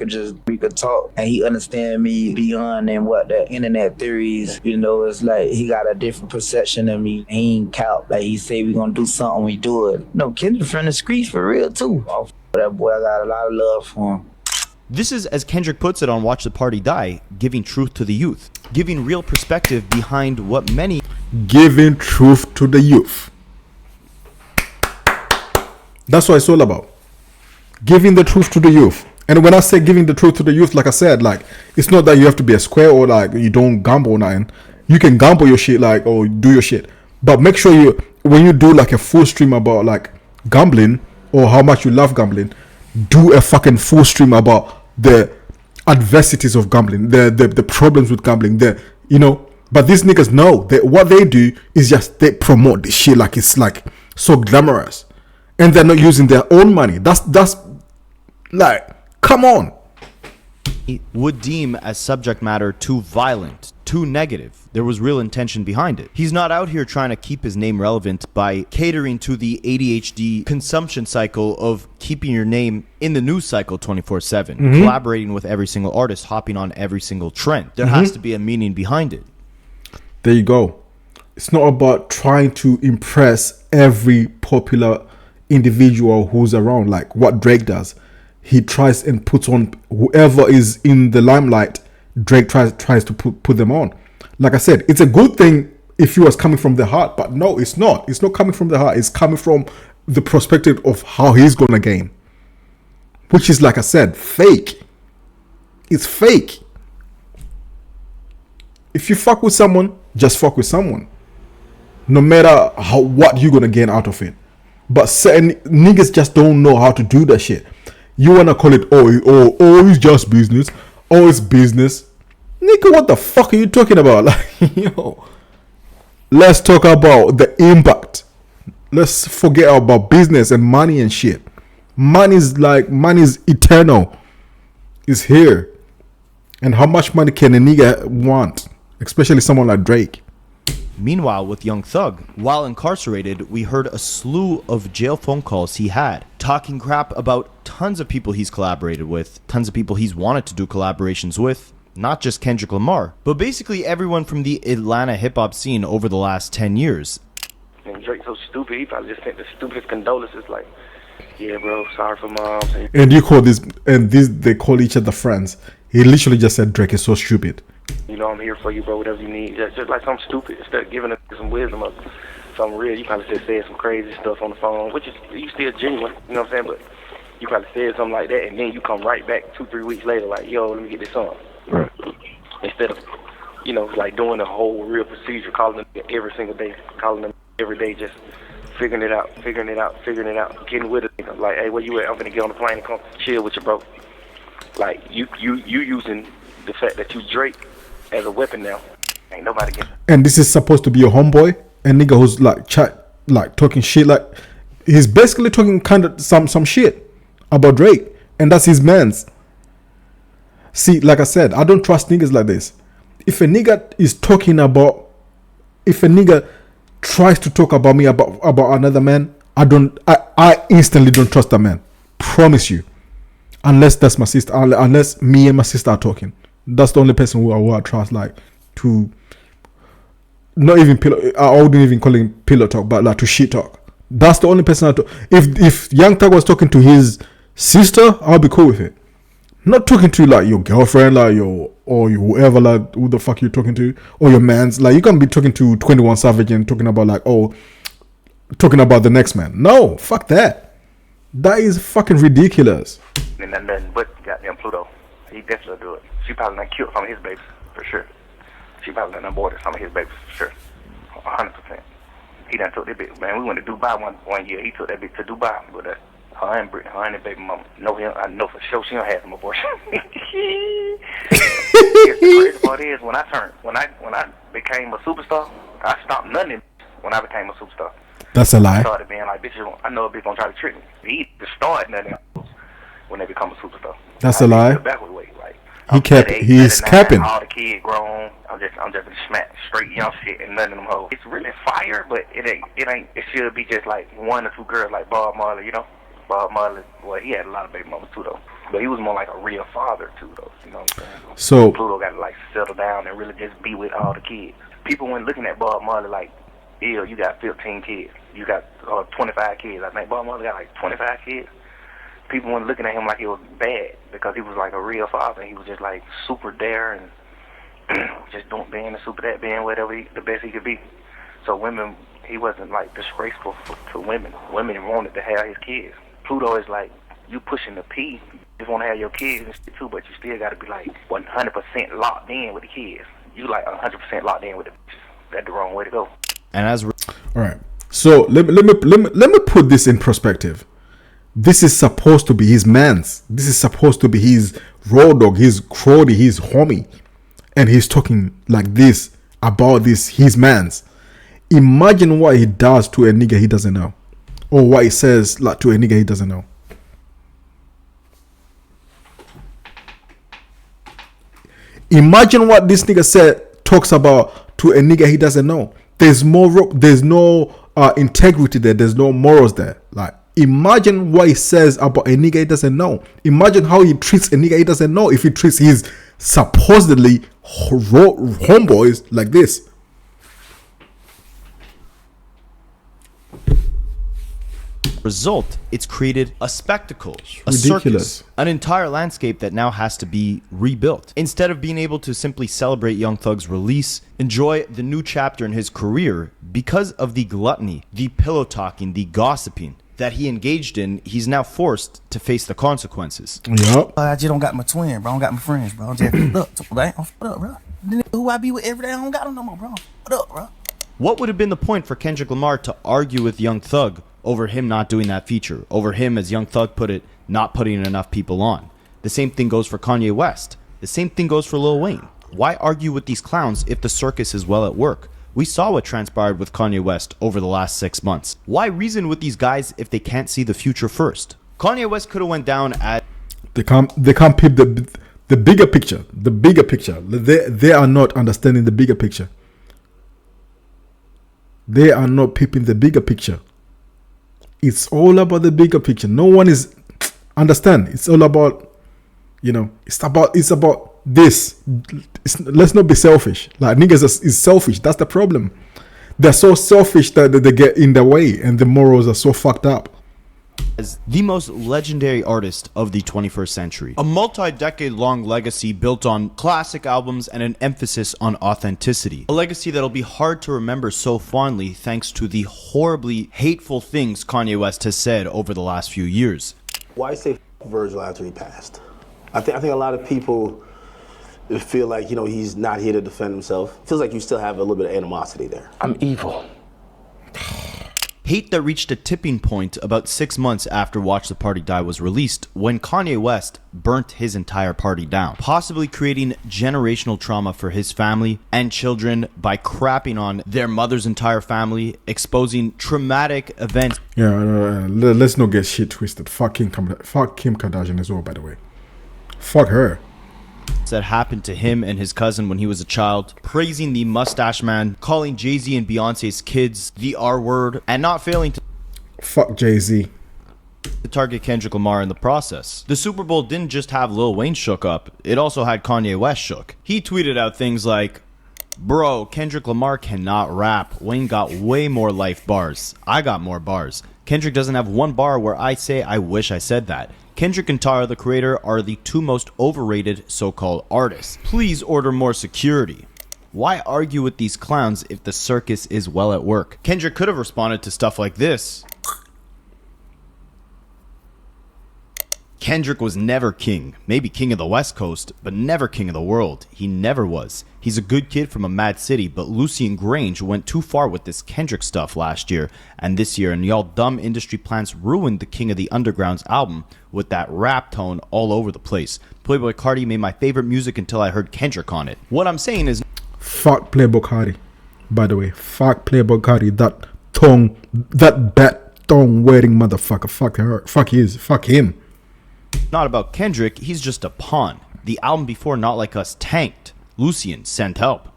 could talk, and he understand me beyond than what the internet theories. You know, it's like he got a different perception of me. He ain't count. Like he say we gonna do something, we do it. No, Kendrick from the streets for real too. Oh, that boy, I got a lot of love for him. This is, as Kendrick puts it on Watch the Party Die, giving truth to the youth, giving real perspective behind what many... Giving truth to the youth. That's what it's all about. Giving the truth to the youth. And when I say giving the truth to the youth, like I said, like, it's not that you have to be a square or like you don't gamble or nothing. You can gamble your shit, like, or do your shit. But make sure you, when you do like a full stream about like gambling or how much you love gambling, do a fucking full stream about the adversities of gambling, the problems with gambling, you know. But these niggas know that what they do is just they promote this shit like it's like so glamorous, and they're not using their own money. That's like, come on. Would deem as subject matter too violent, too negative. There was real intention behind it. He's not out here trying to keep his name relevant by catering to the ADHD consumption cycle of keeping your name in the news cycle 24/7, collaborating with every single artist, hopping on every single trend. There has to be a meaning behind it. There you go. It's not about trying to impress every popular individual who's around, like what Drake does. He tries and puts on whoever is in the limelight. Drake tries to put them on. Like I said, it's a good thing if he was coming from the heart, but no, it's not. It's not coming from the heart. It's coming from the perspective of how he's gonna game, which is, like I said, fake. It's fake. If you fuck with someone, just fuck with someone, no matter what you're gonna gain out of it. But certain niggas just don't know how to do that shit. You wanna call it oh it's just business. Oh, it's business. Nigga, what the fuck are you talking about? Like, yo, let's talk about the impact. Let's forget about business and money and shit. Money's eternal. It's here. And how much money can a nigga want? Especially someone like Drake. Meanwhile, with Young Thug, while incarcerated, we heard a slew of jail phone calls he had, talking crap about tons of people he's collaborated with, tons of people he's wanted to do collaborations with, not just Kendrick Lamar, but basically everyone from the Atlanta hip-hop scene over the last 10 years. And Drake's so stupid, he probably just sent the stupidest condolences, like, yeah, bro, sorry for mom. And you call this, and this, they call each other friends. He literally just said Drake is so stupid. You know, I'm here for you, bro, whatever you need. Just like something stupid. Instead of giving us some wisdom or something real, you probably just said some crazy stuff on the phone, which is, you still genuine, you know what I'm saying? But you probably said something like that, and then you come right back 2-3 weeks later, like, yo, let me get this on. Right. Instead of, you know, like doing the whole real procedure, calling them every single day, calling them every day, just figuring it out, getting with it. Like, hey, where you at? I'm gonna get on the plane and come chill with you, bro. Like, you using the fact that you Drake as a weapon now. Ain't nobody getting it. And this is supposed to be your homeboy, a nigga who's like talking shit, like he's basically talking kind of some shit about Drake, and that's his man's. See, like I said, I don't trust niggas like this. If a nigga tries to talk about me about another man, I instantly don't trust that man. Promise you. Unless that's my sister, unless me and my sister are talking. That's the only person who I trust, like, to not even pillow. I wouldn't even call him pillow talk, but like to shit talk. That's the only person I talk. If Young Thug was talking to his sister, I'll be cool with it. Not talking to like your girlfriend, like whoever, like who the fuck you're talking to, or your man's. Like, you can't be talking to 21 Savage and talking about like, talking about the next man. No, fuck that. That is fucking ridiculous. And nothing but goddamn Pluto. He definitely do it. She probably done killed some of his babies, for sure. She probably done aborted some of his babies, for sure. 100%. He done took that bitch. Man, we went to Dubai one year. He took that bitch to Dubai with her and Brittany, her and that baby mama. I know for sure she don't have some abortion. The crazy part is when I became a superstar, I stopped nothing when I became a superstar. That's a lie. Started being like, bitches, I know a bitch gonna try to trick me. He just started nothing when they become a superstar. That's a lie. Backward way, like He's capping. All the kids grown. I'm just smack straight young shit and none of them hoes. It's really fire, but it ain't. It should be just like one or two girls like Bob Marley, you know. Bob Marley, well, he had a lot of baby mamas too though, but he was more like a real father too though. You know what I'm saying? So Pluto got to like settle down and really just be with all the kids. People weren't looking at Bob Marley like, ew, you got 15 kids, you got 25 kids. I think Bob Marley got like 25 kids. People weren't looking at him like he was bad because he was like a real father. He was just like super there and just being a super dad, being whatever the best he could be. So women, he wasn't like disgraceful to women. Women wanted to have his kids. Pluto is like, you pushing the P, you just want to have your kids and shit too, but you still got to be like 100% locked in with the kids. You like 100% locked in with the bitches. That's the wrong way to go. And as all right, so let me put this in perspective. This is supposed to be his man's. This is supposed to be his road dog, his crowdy, his homie, and he's talking like this about this his man's. Imagine what he does to a nigga he doesn't know, or what he says like to a nigga he doesn't know. Imagine what this nigga talks about to a nigga he doesn't know. There's no integrity there. There's no morals there. Like, imagine what he says about a nigga he doesn't know. Imagine how he treats a nigga he doesn't know if he treats his supposedly homeboys like this. Result, it's created a spectacle, a ridiculous circus, an entire landscape that now has to be rebuilt. Instead of being able to simply celebrate Young Thug's release, enjoy the new chapter in his career, because of the gluttony, the pillow talking, the gossiping that he engaged in, he's now forced to face the consequences. Yep. I just don't got my twin, bro. I don't got my friends, bro. I'm just I'm fed up, bro. Who I be with every day, I don't got them no more, bro. I'm fed up, bro. What would have been the point for Kendrick Lamar to argue with Young Thug over him not doing that feature, over him, as Young Thug put it, not putting enough people on? The same thing goes for Kanye West. The same thing goes for Lil Wayne. Why argue with these clowns if the circus is well at work? We saw what transpired with Kanye West over the last 6 months. Why reason with these guys if they can't see the future first? Kanye West could have went down at... They can't peep the bigger picture. The bigger picture. They are not understanding the bigger picture. They are not peeping the bigger picture. It's all about the bigger picture. No one is understand. It's all about, it's about this. Let's not be selfish. Like, niggas is selfish. That's the problem. They're so selfish that they get in the way, and the morals are so fucked up. As the most legendary artist of the 21st century, a multi-decade-long legacy built on classic albums and an emphasis on authenticity. A legacy that'll be hard to remember so fondly thanks to the horribly hateful things Kanye West has said over the last few years. Why say Virgil after he passed? I think a lot of people feel like, he's not here to defend himself. It feels like you still have a little bit of animosity there. I'm evil. Hate that reached a tipping point about 6 months after Watch the Party Die was released, when Kanye West burnt his entire party down, possibly creating generational trauma for his family and children by crapping on their mother's entire family, exposing traumatic events. Yeah, let's not get shit twisted. Fuck Kim Kardashian as well, by the way. Fuck her. That happened to him and his cousin when he was a child, praising the Mustache Man, calling Jay-Z and Beyonce's kids the R-word, and not failing to fuck Jay-Z to target Kendrick Lamar in the process. The Super Bowl didn't just have Lil Wayne shook up, it also had Kanye West shook. He tweeted out things like, "Bro, Kendrick Lamar cannot rap. Wayne got way more life bars. I got more bars. Kendrick doesn't have one bar where I say I wish I said that. Kendrick and Tyler, the creator, are the two most overrated so-called artists. Please order more security." Why argue with these clowns if the circus is well at work? Kendrick could have responded to stuff like this. Kendrick was never king. Maybe king of the West Coast, but never king of the world. He never was. He's a good kid from a mad city, but Lucian Grange went too far with this Kendrick stuff last year and this year, and y'all dumb industry plants ruined the King of the Underground's album with that rap tone all over the place. Playboi Carti made my favorite music until I heard Kendrick on it. What I'm saying is... Fuck Playboi Carti. By the way, fuck Playboi Carti. That bat tongue wearing motherfucker. Fuck her. Fuck him. Not about Kendrick, he's just a pawn. The album before Not Like Us tanked. Lucian sent help.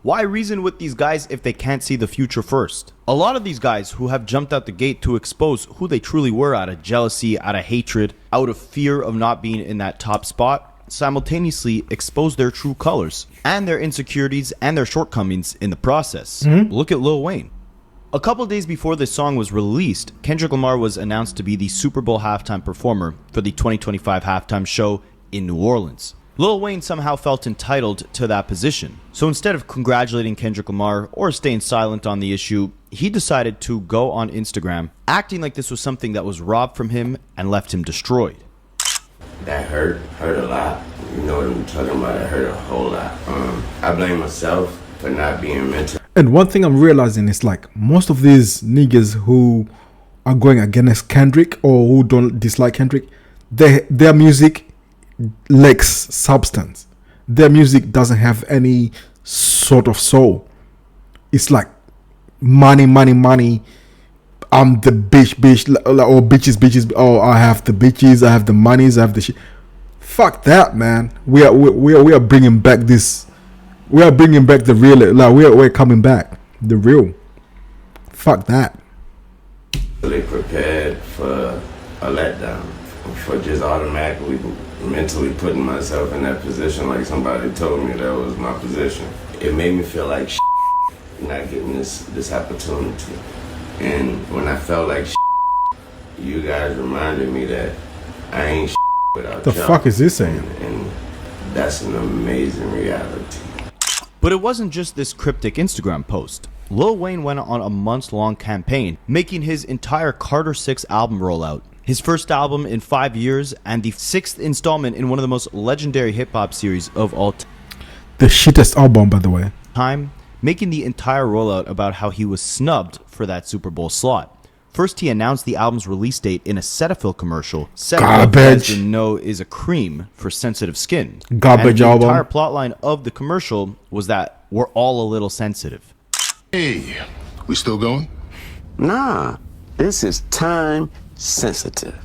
Why reason with these guys if they can't see the future first? A lot of these guys who have jumped out the gate to expose who they truly were out of jealousy, out of hatred, out of fear of not being in that top spot, simultaneously expose their true colors and their insecurities and their shortcomings in the process. Look at Lil Wayne. A couple days before this song was released, Kendrick Lamar was announced to be the Super Bowl halftime performer for the 2025 halftime show in New Orleans. Lil Wayne somehow felt entitled to that position. So instead of congratulating Kendrick Lamar or staying silent on the issue, he decided to go on Instagram, acting like this was something that was robbed from him and left him destroyed. That hurt a lot. You know what I'm talking about? It hurt a whole lot. I blame myself for not being mental. And one thing I'm realizing is like most of these niggas who are going against Kendrick or who don't dislike Kendrick, their music lacks substance. Their music doesn't have any sort of soul. It's like money. I'm the bitch, or bitches. Oh, I have the bitches. I have the monies. I have the shit. Fuck that, man. We are bringing back this. We are bringing back the real. Like we're coming back the real. Fuck that. Really prepared for a letdown, for just automatically mentally putting myself in that position, like somebody told me that was my position. It made me feel like not getting this opportunity. And when I felt like you guys reminded me that I ain't without the y'all. Fuck is this saying? And that's an amazing reality. But it wasn't just this cryptic Instagram post. Lil Wayne went on a months-long campaign, making his entire Carter 6 album rollout. His first album in 5 years, and the 6th installment in one of the most legendary hip-hop series of all time. The shittest album, by the way. Making the entire rollout about how he was snubbed for that Super Bowl slot. First, he announced the album's release date in a Cetaphil commercial. Cetaphil, as you know, is a cream for sensitive skin. Garbage and album. The entire plotline of the commercial was that we're all a little sensitive. Hey, we still going? Nah, this is time sensitive.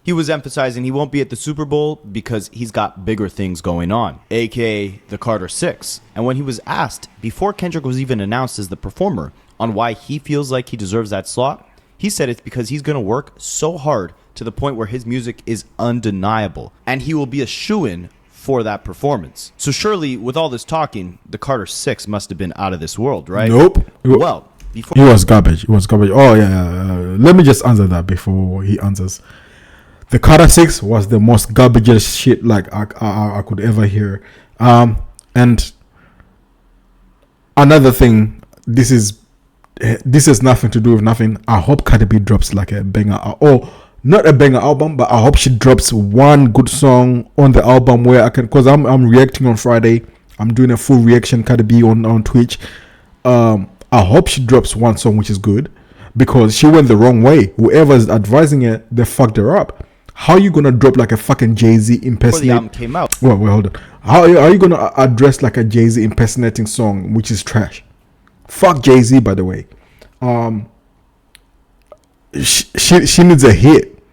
He was emphasizing he won't be at the Super Bowl because he's got bigger things going on, aka the Carter 6. And when he was asked, before Kendrick was even announced as the performer, on why he feels like he deserves that slot, he said it's because he's going to work so hard to the point where his music is undeniable, and he will be a shoo-in for that performance. So surely, with all this talking, the Carter 6 must have been out of this world, right? Nope. Well, before it was garbage. It was garbage. Oh yeah. Let me just answer that before he answers. The Carter 6 was the most garbageous shit like I could ever hear. And another thing, this has nothing to do with nothing. I hope Cardi B drops like a banger, or not a banger album, but I hope she drops one good song on the album where I can, because I'm reacting on Friday. I'm doing a full reaction Cardi B on Twitch. I hope she drops one song which is good, because she went the wrong way. Whoever's advising her, they fucked her up. How are you gonna drop like a fucking Jay-Z impersonate? Before the album came out. Wait, hold on. How are you gonna address like a Jay-Z impersonating song which is trash? Fuck Jay-Z, by the way. She needs a hit.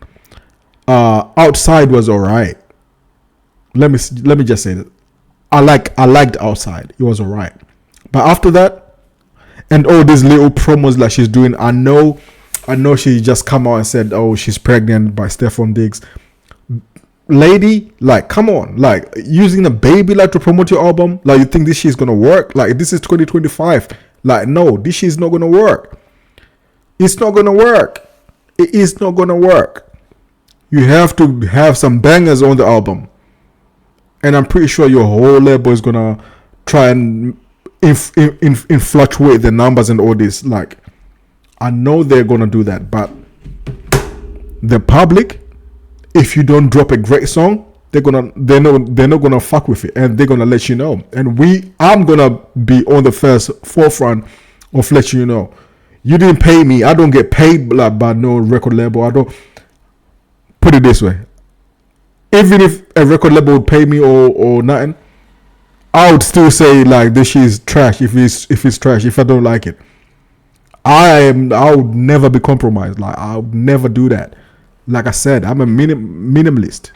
Outside was alright. Let me just say that. I liked Outside. It was alright. But after that, and all these little promos like she's doing, I know she just come out and said, oh, she's pregnant by Stephon Diggs. Lady, like, come on, like, using a baby like to promote your album, like, you think this shit's gonna work? Like, this is 2025. Like, no, this shit's not gonna work. It's not gonna work. It is not gonna work. You have to have some bangers on the album, and I'm pretty sure your whole label is gonna try and fluctuate the numbers and all this. Like, I know they're gonna do that, but the public, if you don't drop a great song, they're not gonna fuck with it, and they're gonna let you know. And I'm gonna be on the forefront of letting you know. You didn't pay me. I don't get paid by no record label. I don't. Put it this way. Even if a record label would pay me or nothing, I would still say like this shit is trash if it's trash if I don't like it. I would never be compromised. Like I would never do that. Like I said, I'm a minimalist.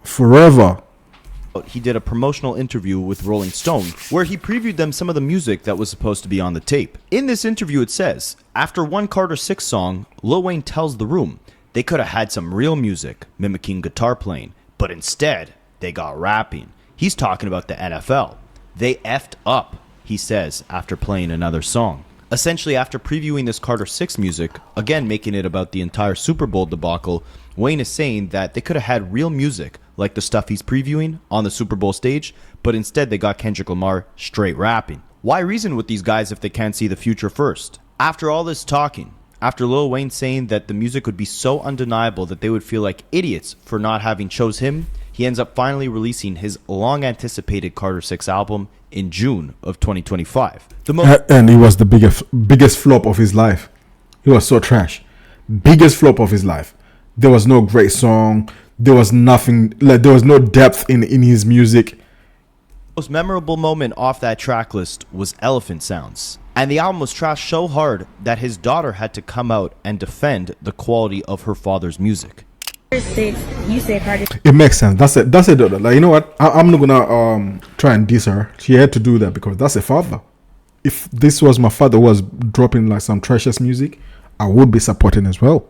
Forever. He did a promotional interview with Rolling Stone where he previewed them some of the music that was supposed to be on the tape. In this interview it says, after one Carter 6 song, Lil Wayne tells The Room they could have had some real music mimicking guitar playing, but instead they got rapping. He's talking about the NFL. They effed up, he says, after playing another song. Essentially, after previewing this Carter 6 music, again making it about the entire Super Bowl debacle, Wayne is saying that they could have had real music, like the stuff he's previewing on the Super Bowl stage, but instead they got Kendrick Lamar straight rapping. Why reason with these guys if they can't see the future first? After all this talking, after Lil Wayne saying that the music would be so undeniable that they would feel like idiots for not having chose him, he ends up finally releasing his long-anticipated Carter 6 album in June of 2025. And it was the biggest flop of his life. It was so trash. Biggest flop of his life. There was no great song. There was nothing, like there was no depth in his music. Most memorable moment off that track list was Elephant Sounds. And the album was trashed so hard that his daughter had to come out and defend the quality of her father's music. It makes sense. That's it. Like, you know what? I'm not gonna try and diss her. She had to do that because that's a father. If this was my father who was dropping like some trashiest music, I would be supporting as well.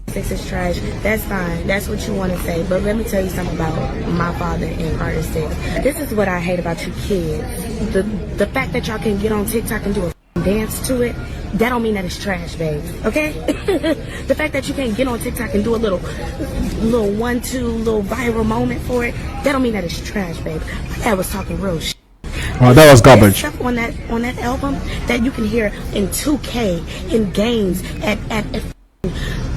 6 is trash. That's fine. That's what you want to say. But let me tell you something about my father and Carter 6. This is what I hate about you kids. The fact that y'all can get on TikTok and do a dance to it, that don't mean that it's trash, babe. Okay? The fact that you can't get on TikTok and do a little 1-2 little viral moment for it, that don't mean that it's trash, babe. My dad was talking real shit. Oh, that was garbage. Stuff on that album that you can hear in 2K, in games, at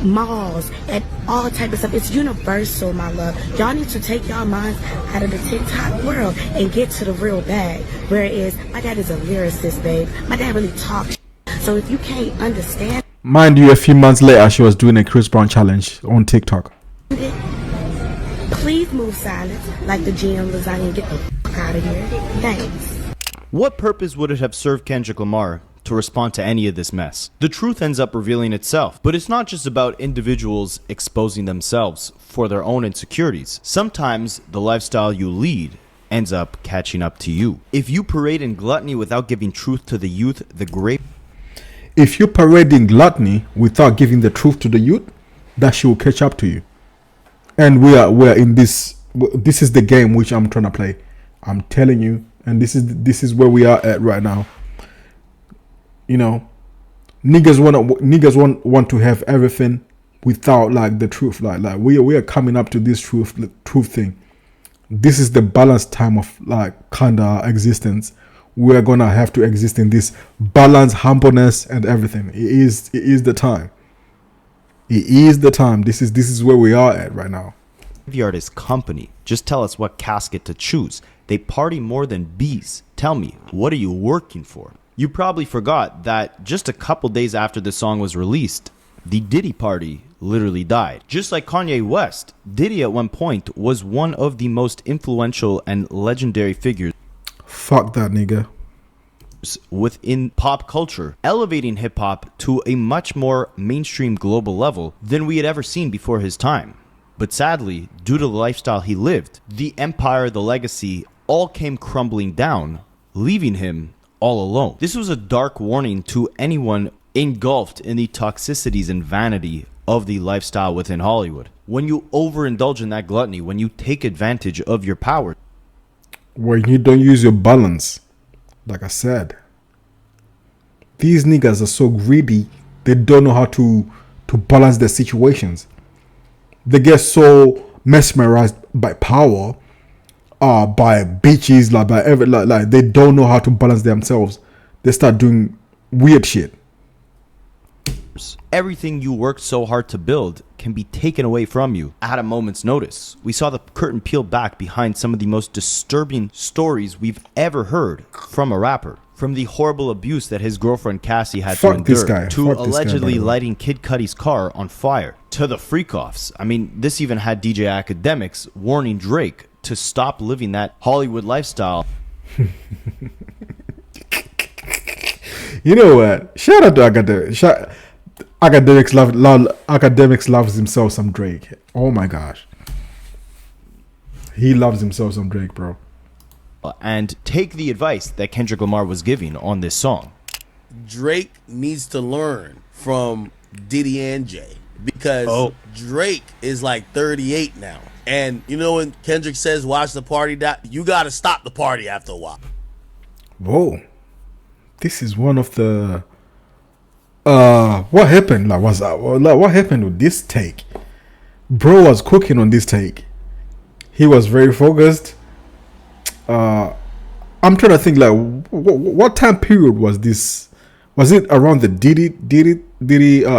malls, at all type of stuff. It's universal, my love. Y'all need to take y'all minds out of the TikTok world and get to the real bag. Where it is, my dad is a lyricist, babe. My dad really talks. So if you can't understand, mind you, a few months later, she was doing a Chris Brown challenge on TikTok. Please move silent, like the GM lasagna, and get the fuck out of here. Thanks. What purpose would it have served Kendrick Lamar to respond to any of this mess? The truth ends up revealing itself. But it's not just about individuals exposing themselves for their own insecurities. Sometimes the lifestyle you lead ends up catching up to you. If you parade in gluttony without giving truth to the youth, if you parade in gluttony without giving the truth to the youth, that shit will catch up to you. And we're in this. This is the game which I'm trying to play. I'm telling you, and this is where we are at right now. You know, niggas want to have everything without like the truth. Like we are coming up to this truth thing. This is the balanced time of like kinda existence. We're gonna have to exist in this balance, humbleness, and everything. It is the time. It is the time. This is where we are at right now. Graveyard is company. Just tell us what casket to choose. They party more than bees. Tell me, what are you working for? You probably forgot that just a couple days after the song was released, the Diddy party literally died. Just like Kanye West, Diddy at one point was one of the most influential and legendary figures. Fuck that nigga. Within pop culture, elevating hip-hop to a much more mainstream global level than we had ever seen before his time. But sadly, due to the lifestyle he lived, the empire, the legacy, all came crumbling down, leaving him all alone. This was a dark warning to anyone engulfed in the toxicities and vanity of the lifestyle within Hollywood. When you overindulge in that gluttony, when you take advantage of your power, when you don't use your balance, like I said, these niggas are so greedy, they don't know how to balance their situations. They get so mesmerized by power, by bitches, like they don't know how to balance themselves. They start doing weird shit. Everything you worked so hard to build can be taken away from you at a moment's notice. We saw the curtain peel back behind some of the most disturbing stories we've ever heard from a rapper. From the horrible abuse that his girlfriend Cassie had to endure, to allegedly lighting Kid Cudi's car on fire, to the freak-offs. I mean, this even had DJ Akademiks warning Drake to stop living that Hollywood lifestyle. You know what? Shout out to Academics. Academics loves himself some Drake. Oh my gosh. He loves himself some Drake, bro. And take the advice that Kendrick Lamar was giving on this song. Drake needs to learn from Diddy and Jay, because Drake is like 38 now. And you know when Kendrick says watch the party die, you got to stop the party after a while. Whoa. This is one of the what happened? What happened with this take? Bro was cooking on this take. He was very focused. I'm trying to think, like, what time period was this? Was it around the Diddy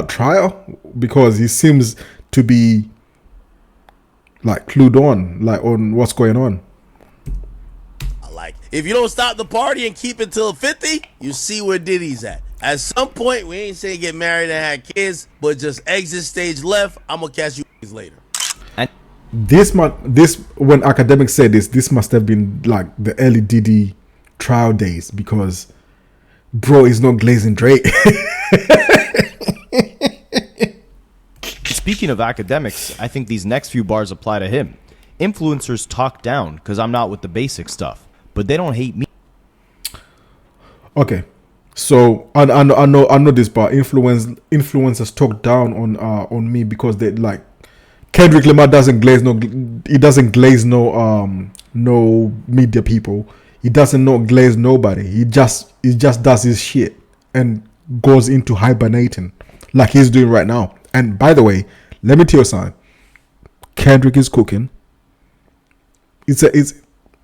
trial? Because he seems to be like clued on, like on what's going on. Like, if you don't stop the party and keep it till 50, you see where Diddy's at. At some point, we ain't saying get married and have kids, but just exit stage left. I'm gonna catch you later. This when Akademiks said this must have been like the early Diddy trial days, because bro is not glazing Drake. Speaking of Akademiks, I think these next few bars apply to him. Influencers talk down because I'm not with the basic stuff, but they don't hate me. Okay, so I know this, but influencers talk down on me because they like Kendrick Lamar doesn't glaze no media people. He doesn't glaze nobody. He just does his shit and goes into hibernating like he's doing right now. And by the way, let me tell you something. Kendrick is cooking.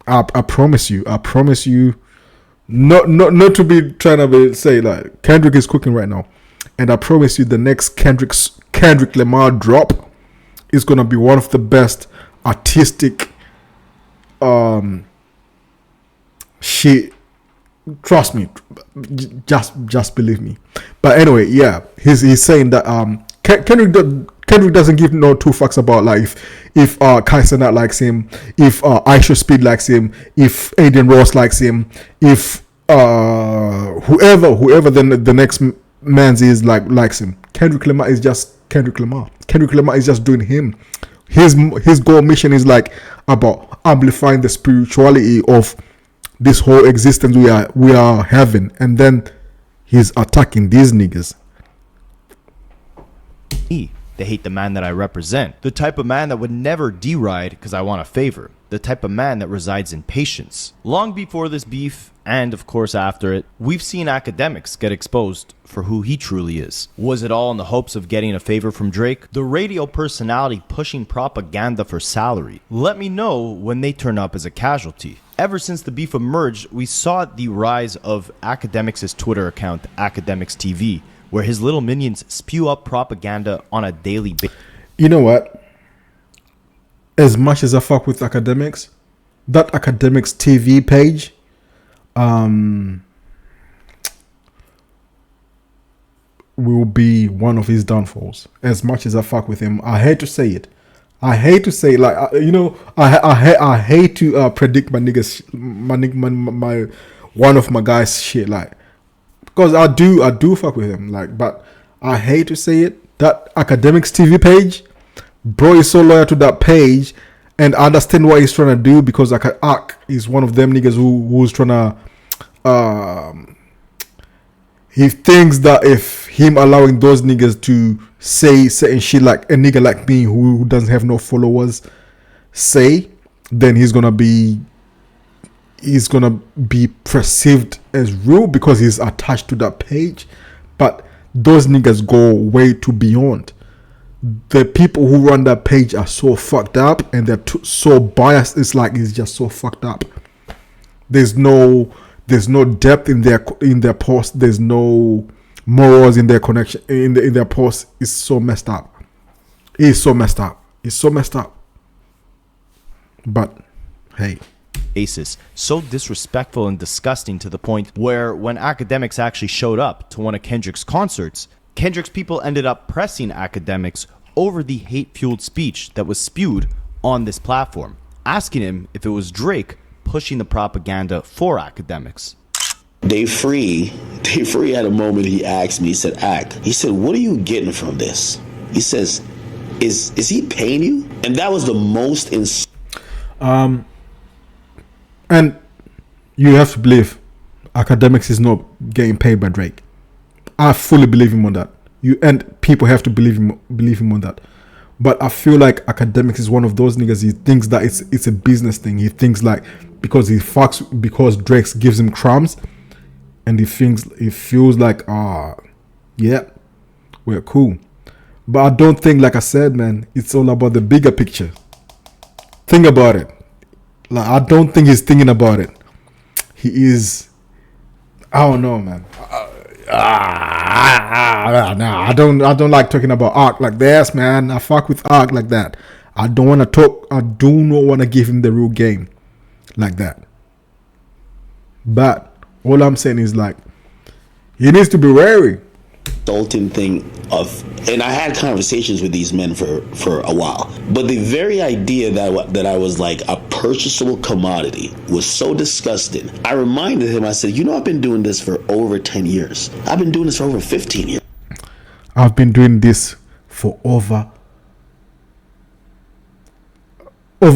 I promise you. Not to be trying to say like Kendrick is cooking right now, and I promise you the next Kendrick Lamar drop is gonna be one of the best artistic shit. Trust me, just believe me. But anyway, yeah, he's saying that Kendrick doesn't give no two fucks about like if Kai Cenat likes him, if Aisha Speed likes him, if Aiden Ross likes him, if whoever the next man's is likes him. Kendrick Lamar is just Kendrick Lamar. Kendrick Lamar is just doing him. His goal mission is like about amplifying the spirituality of this whole existence we are having, and then he's attacking these niggas. They hate the man that I represent. The type of man that would never deride because I want a favor. The type of man that resides in patience. Long before this beef, and of course after it, we've seen Akademiks get exposed for who he truly is. Was it all in the hopes of getting a favor from Drake? The radio personality pushing propaganda for salary. Let me know when they turn up as a casualty. Ever since the beef emerged, we saw the rise of Akademiks' Twitter account, Akademiks TV, where his little minions spew up propaganda on a daily basis. You know what? As much as I fuck with Akademiks, that Akademiks TV page, will be one of his downfalls. As much as I fuck with him, I hate to say it. I hate to say, like, I hate to predict my niggas, my one of my guys' shit, like, because I do fuck with him, like, but I hate to say it. That Akademiks TV page, bro is so loyal to that page, and I understand what he's trying to do, because Ak is one of them niggas who's trying to, he thinks that if him allowing those niggas to say certain shit like a nigga like me who doesn't have no followers say, then he's gonna be perceived as rude because he's attached to that page. But those niggas go way too beyond. The people who run that page are so fucked up, and they're so biased. It's just so fucked up. There's no depth in their post. There's no morals in their connection in their post. It's so messed up. It's so messed up. But hey, basis so disrespectful and disgusting to the point where when Akademiks actually showed up to one of Kendrick's concerts, Kendrick's people ended up pressing Akademiks over the hate-fueled speech that was spewed on this platform. asking him if it was Drake pushing the propaganda for academics. Day Free had a moment he asked me, he said, he said, what are you getting from this? He says, is he paying you? And that was the most and you have to believe academics is not getting paid by Drake. I fully believe him on that. And people have to believe him on that. But I feel like academics is one of those niggas. He thinks that it's a business thing. He thinks like because Drake gives him crumbs, and he feels like yeah, we're cool. But I don't think, like I said, man, it's all about the bigger picture. Think about it. Like, I don't think he's thinking about it. He is. I don't know, man. Nah, I don't like talking about Ark like this, man. I fuck with Ark like that. I don't want to talk. I do not want to give him the real game like that. But all I'm saying is like he needs to be wary. Insulting thing and I had conversations with these men for a while, but the very idea that I was like a purchasable commodity was so disgusting. I reminded him, I said, I've been doing this for over 10 years. I've been doing this for over 15 years. I've been doing this for over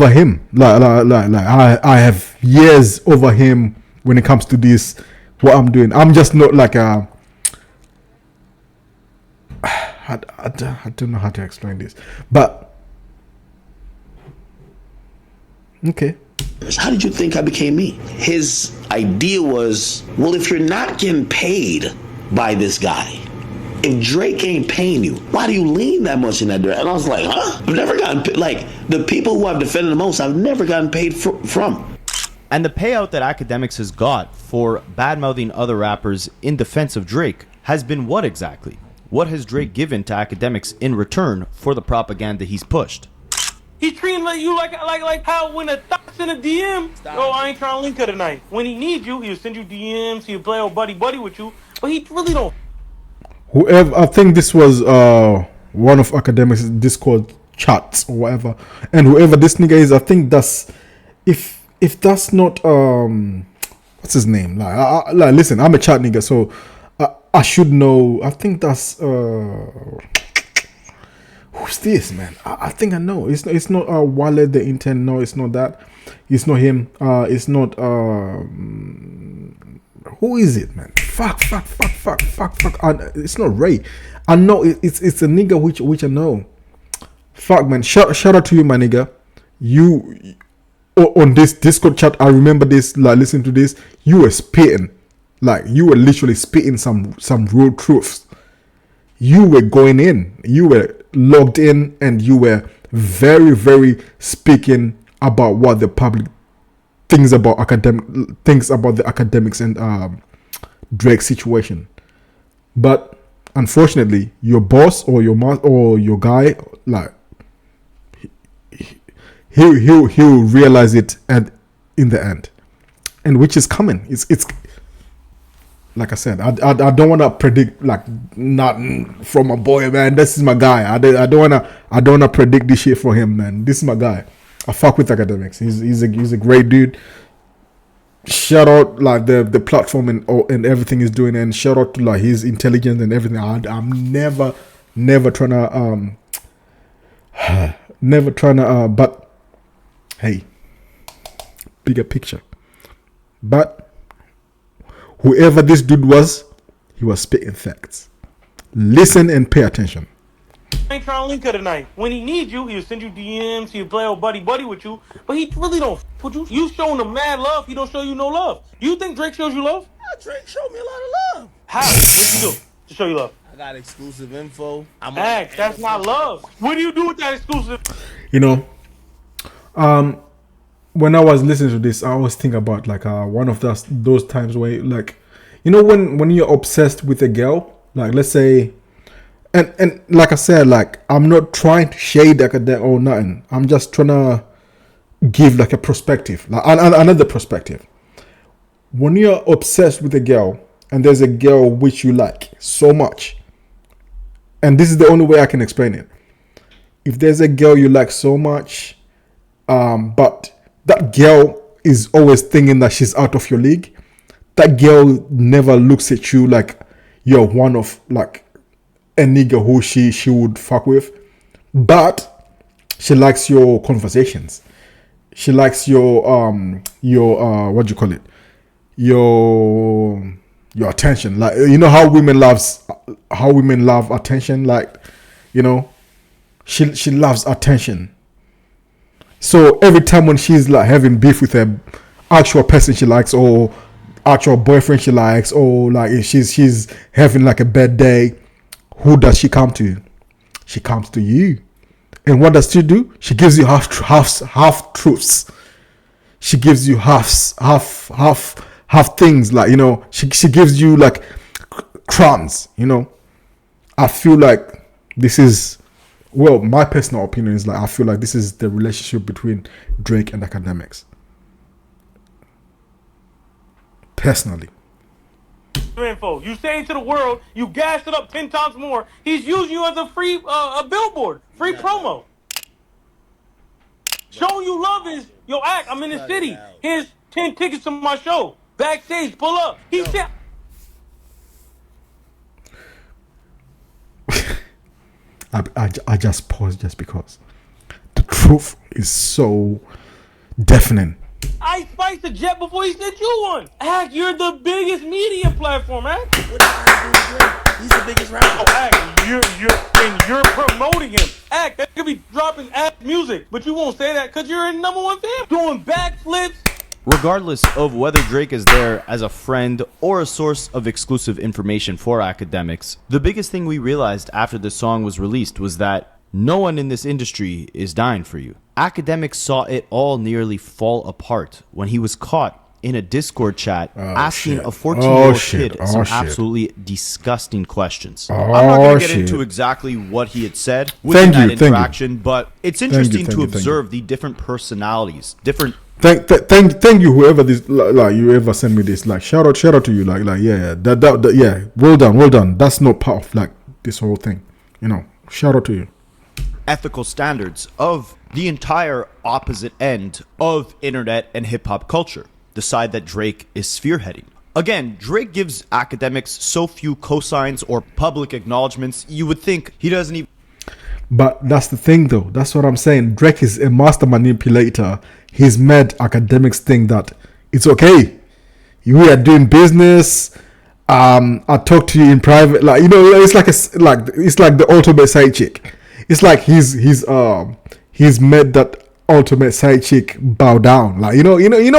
him. Like I have years over him when it comes to this, what I'm doing. I'm just not like a I don't know how to explain this, but okay. How did you think I became me? His idea was, well, if you're not getting paid by this guy, if Drake ain't paying you, why do you lean that much in that direction? And I was like, I've never gotten paid. Like, the people who I've defended the most, I've never gotten paid from. And the payout that Akademiks has got for bad-mouthing other rappers in defense of Drake has been what exactly? What has Drake given to Akademiks in return for the propaganda he's pushed? He treating you like how when a thot's in a DM, I ain't trying to link her tonight. When he needs you, he'll send you DMs, he'll play old buddy with you, but he really don't. Whoever, I think this was one of Akademiks' Discord chats or whatever, and whoever this nigga is, I think that's if that's not what's his name? Like listen, I'm a chat nigga, so I should know. I think that's who's this, man? I think I know. It's not Wallet the Intent. No, it's not that. It's not him. It's not who is it, man? Fuck. It's not Ray. I know it's a nigga which I know. Fuck, man. Shout out to you, my nigga. You on this Discord chat, I remember this. Like, listen to this. You were spitting. Like, you were literally spitting some real truths. You were going in. You were logged in, and you were very, very speaking about what the public thinks about the Akademiks and Drake situation. But unfortunately, your boss or your guy, like, he'll realize it in the end, and which is coming. It's like I said, I don't want to predict, like, not from my boy, man. This is my guy. I don't wanna predict this shit for him, man. This is my guy. I fuck with Akademiks. He's a great dude. Shout out like the platform and everything he's doing, and shout out to like his intelligence and everything. I'm never trying to but hey, bigger picture. But whoever this dude was, he was spitting facts. Listen and pay attention. I ain't trying to link her tonight. When he needs you, he'll send you DMs, he'll play old buddy with you, but he really don't with you. You showing him mad love, he don't show you no love. You think Drake shows you love? Drake showed me a lot of love. How? What you do to show you love? I got exclusive info. That's not love. What do you do with that exclusive? You know, when I was listening to this, I always think about like one of those times where, like, you know, when you're obsessed with a girl, like, let's say, and like I said, like, I'm not trying to shade academic or nothing. I'm just trying to give like a perspective, like another perspective. When you're obsessed with a girl and there's a girl which you like so much, and this is the only way I can explain it. If there's a girl you like so much, but that girl is always thinking that she's out of your league. That girl never looks at you like you're one of like a nigga who she would fuck with, but she likes your conversations. She likes your what do you call it? Your attention. Like, you know how women love attention. Like, you know, she loves attention. So every time when she's like having beef with an actual person she likes, or actual boyfriend she likes, or like if she's having like a bad day, who does she come to? She comes to you. And what does she do? She gives you half truths. She gives you half things, like, you know, she gives you like crumbs, you know. I feel like this is, well, my personal opinion is like, I feel like this is the relationship between Drake and Akademiks. Personally. Info. You say it to the world, you gas it up 10 times more. He's using you as a free a billboard, free promo. Showing you love is, yo, act, I'm in the city. Here's 10 tickets to my show. Backstage, pull up. He said, I just paused just because the truth is so deafening. I spiced a jet before he sent you one. Act, you're the biggest media platform, Act. What does that do? He's the biggest rapper. Oh, Act, you're promoting him. Act, that could be dropping Act music, but you won't say that because you're a #1 fan. Doing backflips. Regardless of whether Drake is there as a friend or a source of exclusive information for Akademiks, the biggest thing we realized after the song was released was that no one in this industry is dying for you. Akademiks saw it all nearly fall apart when he was caught in a Discord chat asking a 14-year-old kid some absolutely disgusting questions. I'm not going to get into exactly what he had said within that interaction, but it's interesting to observe the different personalities, different... Thank you, whoever this, like you ever send me this, like shout out to you, like yeah, that yeah, well done. That's not part of like this whole thing, you know. Shout out to you. Ethical standards of the entire opposite end of internet and hip hop culture, the side that Drake is spearheading. Again, Drake gives Akademiks so few cosigns or public acknowledgements, you would think he doesn't even. But that's the thing, though. That's what I'm saying. Drake is a master manipulator. He's made Akademiks think that it's okay. We are doing business. I talk to you in private. Like, you know, it's like it's like the ultimate side chick. It's like he's made that ultimate side chick bow down. Like, you know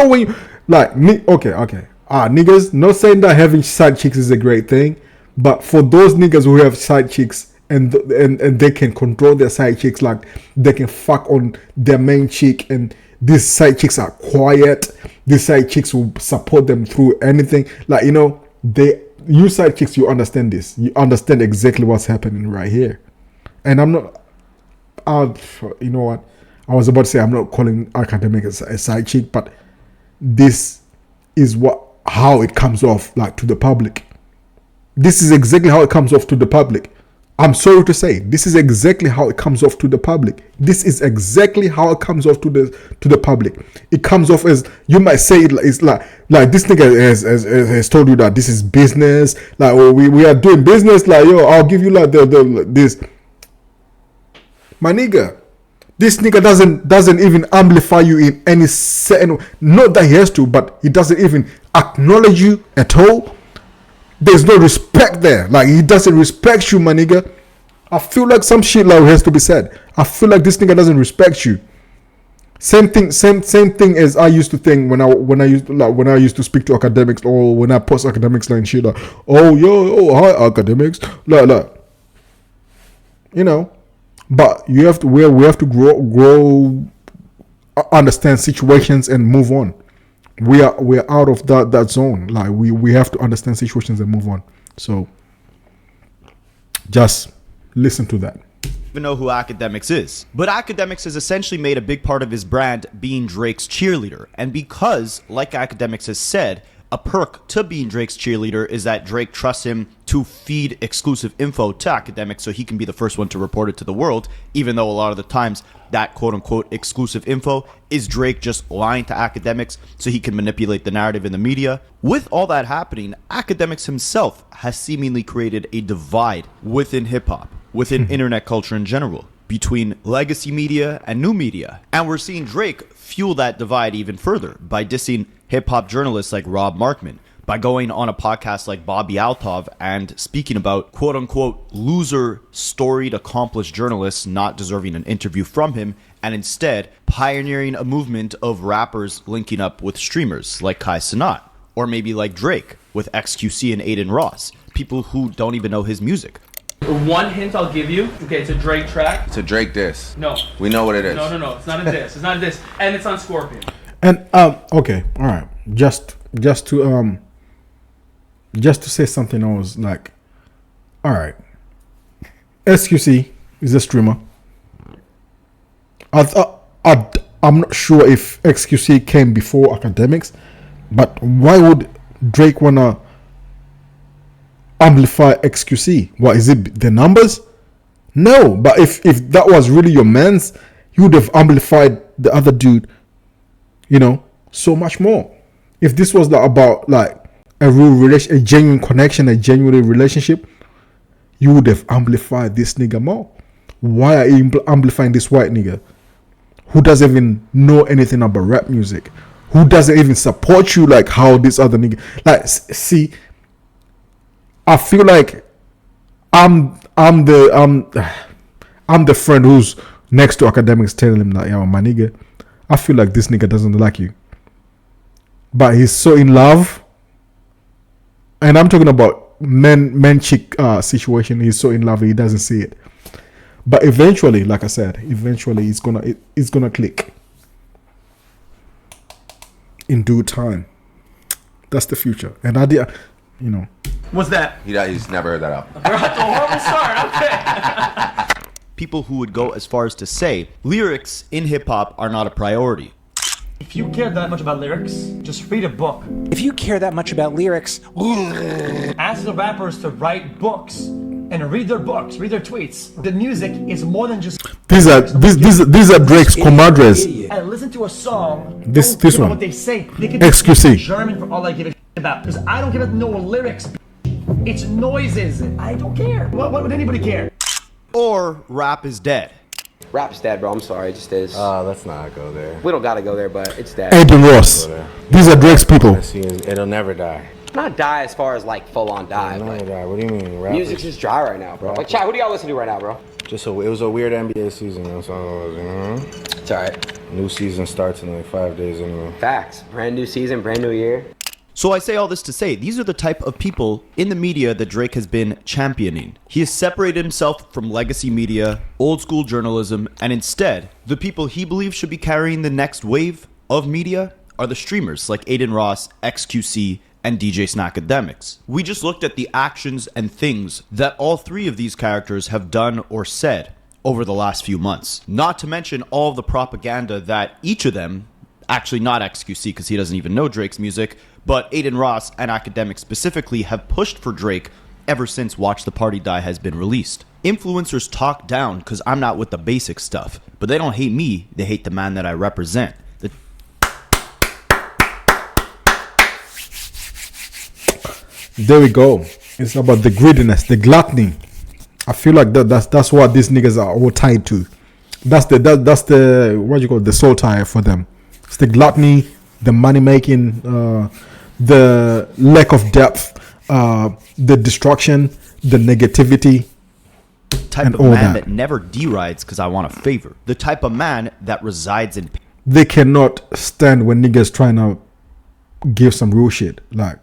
when you like okay. Niggas, not saying that having side chicks is a great thing, but for those niggas who have side chicks, and they can control their side chicks, like they can fuck on their main chick, and these side chicks are quiet. These side chicks will support them through anything. Like, you know, you side chicks, you understand this. You understand exactly what's happening right here. And I'm not, you know what? I was about to say I'm not calling Akademiks a side chick, but this is how it comes off like to the public. This is exactly how it comes off to the public. I'm sorry to say, this is exactly how it comes off to the public. This is exactly how it comes off to the public. It comes off as, you might say it's like this nigga has told you that this is business. Like, oh, we are doing business. Like, yo, I'll give you like this. My nigga, this nigga doesn't even amplify you in any certain. Not that he has to, but he doesn't even acknowledge you at all. There's no respect there. Like, he doesn't respect you, my nigga. I feel like some shit like has to be said. I feel like this nigga doesn't respect you. Same thing as I used to think when I used to speak to Akademiks, or when I post Akademiks like shit like, oh yo, hi Akademiks, like, you know. But we have to grow, understand situations and move on. We're out of that zone. Like, we have to understand situations and move on. So just listen to that. Even know who Akademiks is, but Akademiks has essentially made a big part of his brand being Drake's cheerleader. And because, like Akademiks has said, A perk to being Drake's cheerleader is that Drake trusts him to feed exclusive info to academics so he can be the first one to report it to the world, even though a lot of the times that quote-unquote exclusive info is Drake just lying to academics so he can manipulate the narrative in the media. With all that happening, academics himself has seemingly created a divide within hip-hop, within internet culture in general, between legacy media and new media. And we're seeing Drake fuel that divide even further by dissing hip-hop journalists like Rob Markman, by going on a podcast like Bobby Altov and speaking about quote-unquote loser, storied, accomplished journalists not deserving an interview from him, and instead pioneering a movement of rappers linking up with streamers like Kai Cenat, or maybe like Drake with XQC and Aiden Ross, people who don't even know his music. One hint I'll give you. Okay, it's a Drake track. It's a Drake diss. No. We know what it is. No. It's not a diss. It's not a diss. And it's on Scorpion. And okay, all right. Just to say something, I was like, all right. SQC is a streamer. I'm not sure if XQC came before academics, but why would Drake wanna amplify XQC? What is it? The numbers? No, but if that was really your man's, you would have amplified the other dude, so much more. If this was about like a real relation, a genuine connection, a genuine relationship, you would have amplified this nigga more. Why are you amplifying this white nigga who doesn't even know anything about rap music, who doesn't even support you like how this other nigga? Like, see, I feel like I'm the friend who's next to academics telling him that, yo, my nigga, I feel like this nigga doesn't like you, but he's so in love. And I'm talking about man chick situation. He's so in love he doesn't see it. But eventually, like I said, it's gonna click in due time. That's the future. And What's that? He's never heard that out. That's a horrible start. Okay. People who would go as far as to say lyrics in hip-hop are not a priority. If you care that much about lyrics, just read a book. If you care that much about lyrics, ask the rappers to write books and read their books, read their tweets. The music is more than just. These are Drake's comadres. And listen to a song. This one. What they say. They can XQC. German for all I give a shit about. Because I don't give a no lyrics. It's noises. I don't care. What would anybody care? Or rap is dead. Rap's dead, bro. I'm sorry. It just is. Let's not go there. We don't gotta go there, but it's dead. Aiden Ross. These are Drake's people. It'll never die. Not die as far as like full on die. Never die. What do you mean? Music's just dry right now, bro. Like, chat, who do y'all listen to right now, bro? It was a weird NBA season. That's all it was, It's alright. New season starts in like 5 days anyway. Facts. Brand new season, brand new year. So I say all this to say, these are the type of people in the media that Drake has been championing. He has separated himself from legacy media, old school journalism, and instead, the people he believes should be carrying the next wave of media are the streamers like Aiden Ross, XQC, and DJ Snackademics. We just looked at the actions and things that all three of these characters have done or said over the last few months. Not to mention all of the propaganda that each of them, actually not XQC because he doesn't even know Drake's music, but Aiden Ross and Akademiks specifically have pushed for Drake ever since Watch the Party Die has been released. Influencers talk down because I'm not with the basic stuff, but they don't hate me, they hate the man that I represent. There we go. It's about the greediness, the gluttony. I feel like that's what these niggas are all tied to. That's the what do you call it? The soul tie for them. It's the gluttony, the money making, the lack of depth, the destruction, the negativity. Type of man that never derides because I want a favor. The type of man that resides in. They cannot stand when niggas trying to give some real shit like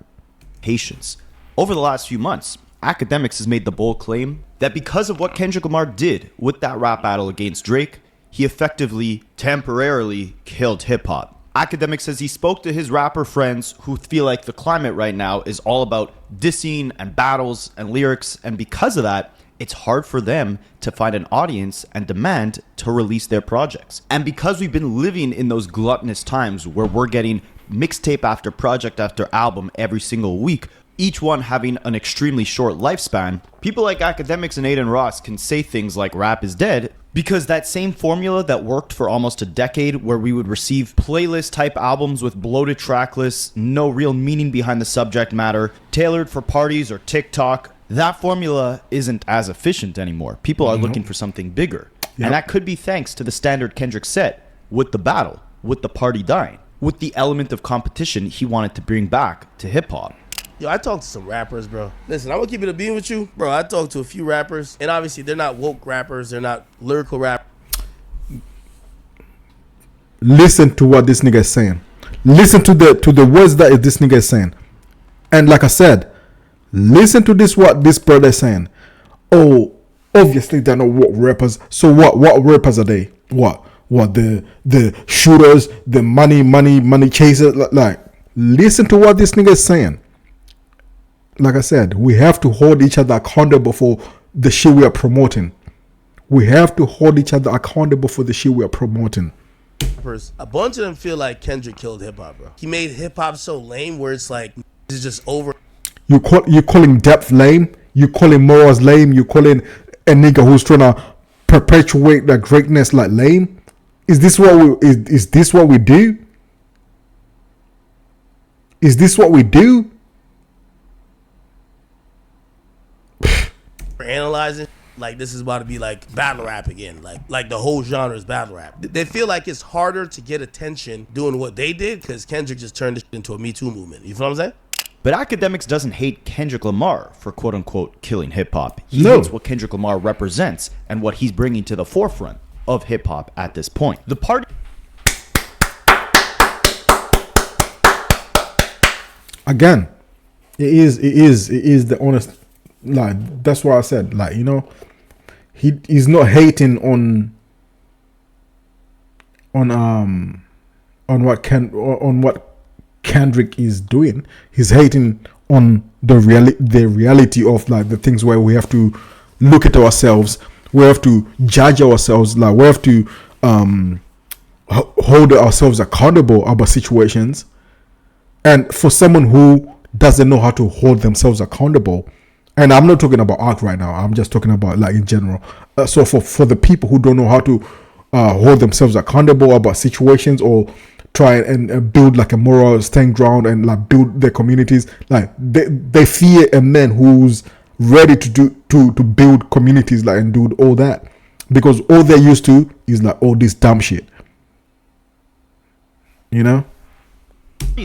patience. Over the last few months, Akademiks has made the bold claim that because of what Kendrick Lamar did with that rap battle against Drake, he effectively, temporarily killed hip-hop. Akademiks says he spoke to his rapper friends who feel like the climate right now is all about dissing and battles and lyrics, and because of that, it's hard for them to find an audience and demand to release their projects. And because we've been living in those gluttonous times where we're getting mixtape after project after album every single week, each one having an extremely short lifespan, people like Akademiks and Aiden Ross can say things like rap is dead because that same formula that worked for almost a decade, where we would receive playlist type albums with bloated track lists, no real meaning behind the subject matter, tailored for parties or TikTok, that formula isn't as efficient anymore. People are looking for something bigger. And that could be thanks to the standard Kendrick set with the battle, with the party dying, with the element of competition he wanted to bring back to hip hop. Yo, I talked to some rappers, bro. Listen, I'm gonna keep it a beam with you, bro. I talked to a few rappers, and obviously they're not woke rappers, they're not lyrical rappers. Listen to what this nigga is saying. Listen to the words that this nigga is saying. And like I said, listen to this what this brother is saying. Oh, obviously they're not woke rappers. So what rappers are they? What the shooters, the money chasers? Like, listen to what this nigga is saying. Like I said, we have to hold each other accountable for the shit we are promoting. We have to hold each other accountable for the shit we are promoting. A bunch of them feel like Kendrick killed hip hop, bro. He made hip hop so lame where it's like it's just over. You calling depth lame? You calling morals lame? You calling a nigga who's trying to perpetuate the greatness like lame? Is this what we is this what we do? Is this what we do? We're analyzing like this is about to be like battle rap again, like the whole genre is battle rap. They feel like it's harder to get attention doing what they did because Kendrick just turned it into a Me Too movement. You feel what I'm saying? But Akademiks doesn't hate Kendrick Lamar for quote unquote killing hip hop. He hates what Kendrick Lamar represents and what he's bringing to the forefront of hip hop at this point. The party. Again, it is the honest. Like, that's what I said. Like, you know, he's not hating on what Kendrick is doing. He's hating on the reality of like the things where we have to look at ourselves. We have to judge ourselves. Like, we have to hold ourselves accountable about situations. And for someone who doesn't know how to hold themselves accountable, and I'm not talking about art right now, I'm just talking about like in general. So for the people who don't know how to hold themselves accountable about situations or try and build like a moral stand ground and like build their communities, like they fear a man who's ready to build communities like and do all that, because all they're used to is like all this dumb shit, you know.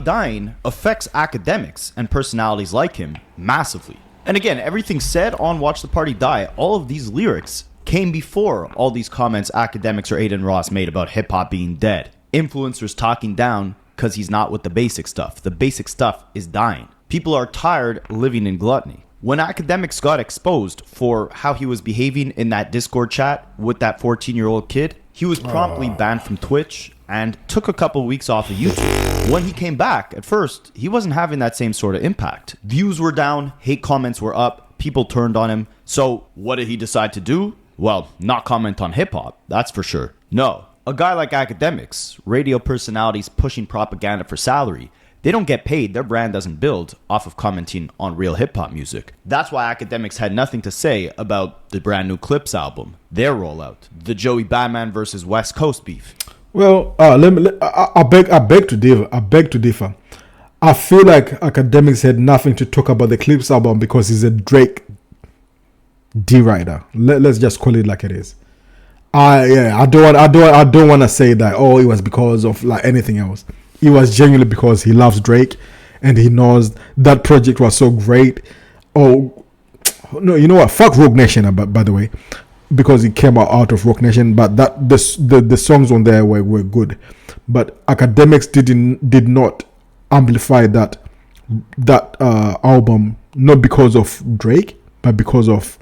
Dying affects Akademiks and personalities like him massively. And again, everything said on Watch the Party Die, all of these lyrics came before all these comments Akademiks or Aiden Ross made about hip-hop being dead. Influencers talking down because he's not with the basic stuff. The basic stuff is dying. People are tired living in gluttony. When Akademiks got exposed for how he was behaving in that Discord chat with that 14-year-old kid, he was promptly banned from Twitch and took a couple weeks off of YouTube. When he came back, at first, he wasn't having that same sort of impact. Views were down, hate comments were up, people turned on him. So what did he decide to do? Well, not comment on hip-hop, that's for sure. No, a guy like Akademiks, radio personalities pushing propaganda for salary, they don't get paid, their brand doesn't build off of commenting on real hip-hop music. That's why Akademiks had nothing to say about the brand new Clips album, their rollout, the Joey Batman versus West Coast beef. Well, I beg to differ. I feel like Akademiks had nothing to talk about the Clips album because he's a Drake D-rider. Let's just call it like it is. I don't want to say that. Oh, it was because of like anything else. It was genuinely because he loves Drake, and he knows that project was so great. Oh no, you know what? Fuck Rogue Nation, by the way, because it came out of Rogue Nation. But that the songs on there were good. But Akademiks did not amplify that album, not because of Drake, but because of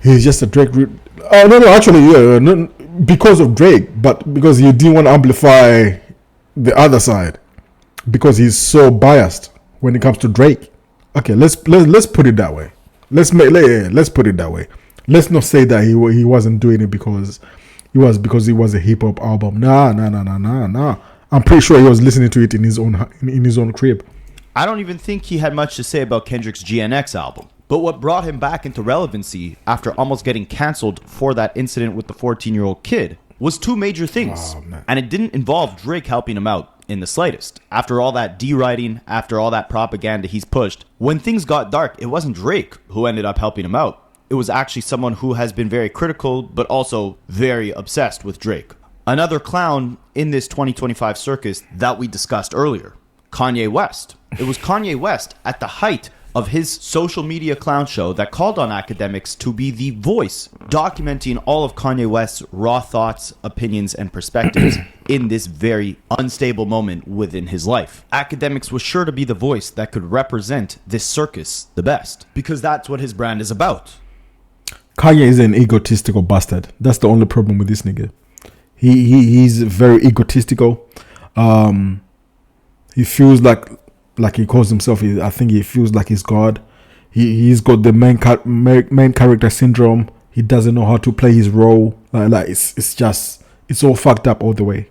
he's just a Drake. Because of Drake, but because he didn't want to amplify the other side, because he's so biased when it comes to Drake. Okay, let's put it that way. Let's put it that way. Let's not say that he wasn't doing it because it was a hip hop album. Nah. I'm pretty sure he was listening to it in his own crib. I don't even think he had much to say about Kendrick's GNX album. But what brought him back into relevancy after almost getting canceled for that incident with the 14-year-old kid was two major things. And it didn't involve Drake helping him out in the slightest. After all that deriding, after all that propaganda he's pushed, when things got dark, it wasn't Drake who ended up helping him out. It was actually someone who has been very critical, but also very obsessed with Drake. Another clown in this 2025 circus that we discussed earlier, Kanye West. It was Kanye West at the height of his social media clown show that called on academics to be the voice, documenting all of Kanye West's raw thoughts, opinions, and perspectives in this very unstable moment within his life. Academics was sure to be the voice that could represent this circus the best, because that's what his brand is about. Kanye is an egotistical bastard. That's the only problem with this nigga. He's very egotistical. He feels like he calls himself. I think he feels like he's God. He's got the main character syndrome. He doesn't know how to play his role. It's all fucked up all the way.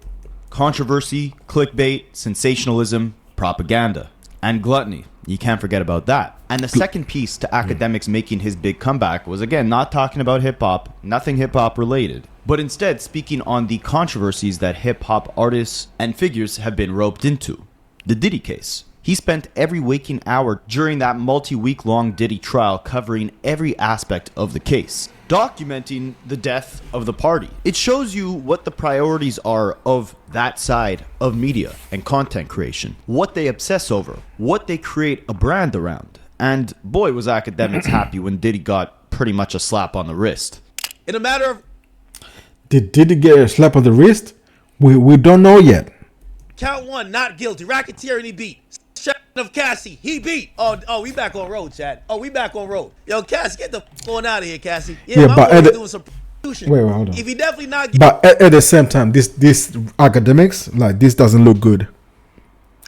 Controversy, clickbait, sensationalism, propaganda, and gluttony. You can't forget about that. And the second piece to academics making his big comeback was, again, not talking about hip-hop, nothing hip-hop related, but instead speaking on the controversies that hip-hop artists and figures have been roped into. The Diddy case. He spent every waking hour during that multi-week-long Diddy trial covering every aspect of the case, documenting the death of the party. It shows you what the priorities are of that side of media and content creation, what they obsess over, what they create a brand around. And boy, was academics happy when Diddy got pretty much a slap on the wrist. In a matter of... Did Diddy get a slap on the wrist? We don't know yet. Count one, not guilty. Racketeering, he beat. Shut of Cassie, he beat. Oh, we back on road, Chad. Oh, we back on road. Yo, Cassie, get the on out of here, Cassie. Yeah, my but boy doing some prostitution. Wait, hold on. If he definitely not. But at the same time, this academics, like, this doesn't look good.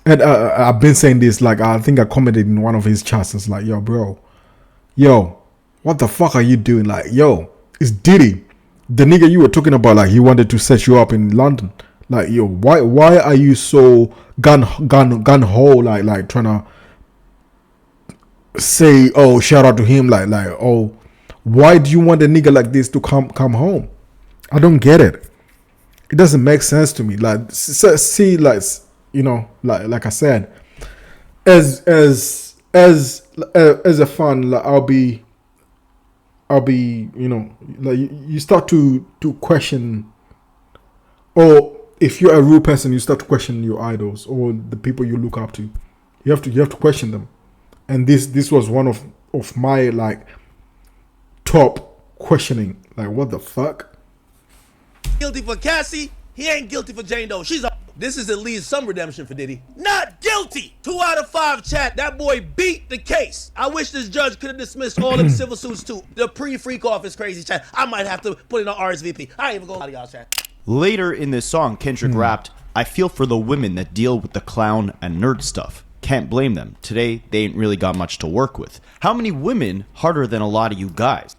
And I've been saying this, like, I think I commented in one of his chats. It's like, yo, bro, what the fuck are you doing? Like, yo, it's Diddy, the nigga you were talking about. Like, he wanted to set you up in London. Like, yo, why are you so gun ho, like trying to say, oh, shout out to him, like, oh, why do you want a nigga like this to come home? I don't get it. It doesn't make sense to me. Like, see, like, you know, like I said, as a fan, like, I'll be, you know, like, you start to question, or if you're a real person, you start to question your idols or the people you look up to. You have to question them. And this was one of my, like, top questioning. Like, what the fuck? Guilty for Cassie, he ain't guilty for Jane Doe. She's a... This is at least some redemption for Diddy. Not guilty! 2 out of 5, chat. That boy beat the case. I wish this judge could have dismissed all them civil suits too. The pre-freak off is crazy, chat. I might have to put in an RSVP. I ain't even gonna lie to y'all, chat. Later in this song, Kendrick rapped, "I feel for the women that deal with the clown and nerd stuff. Can't blame them. Today, they ain't really got much to work with. How many women harder than a lot of you guys?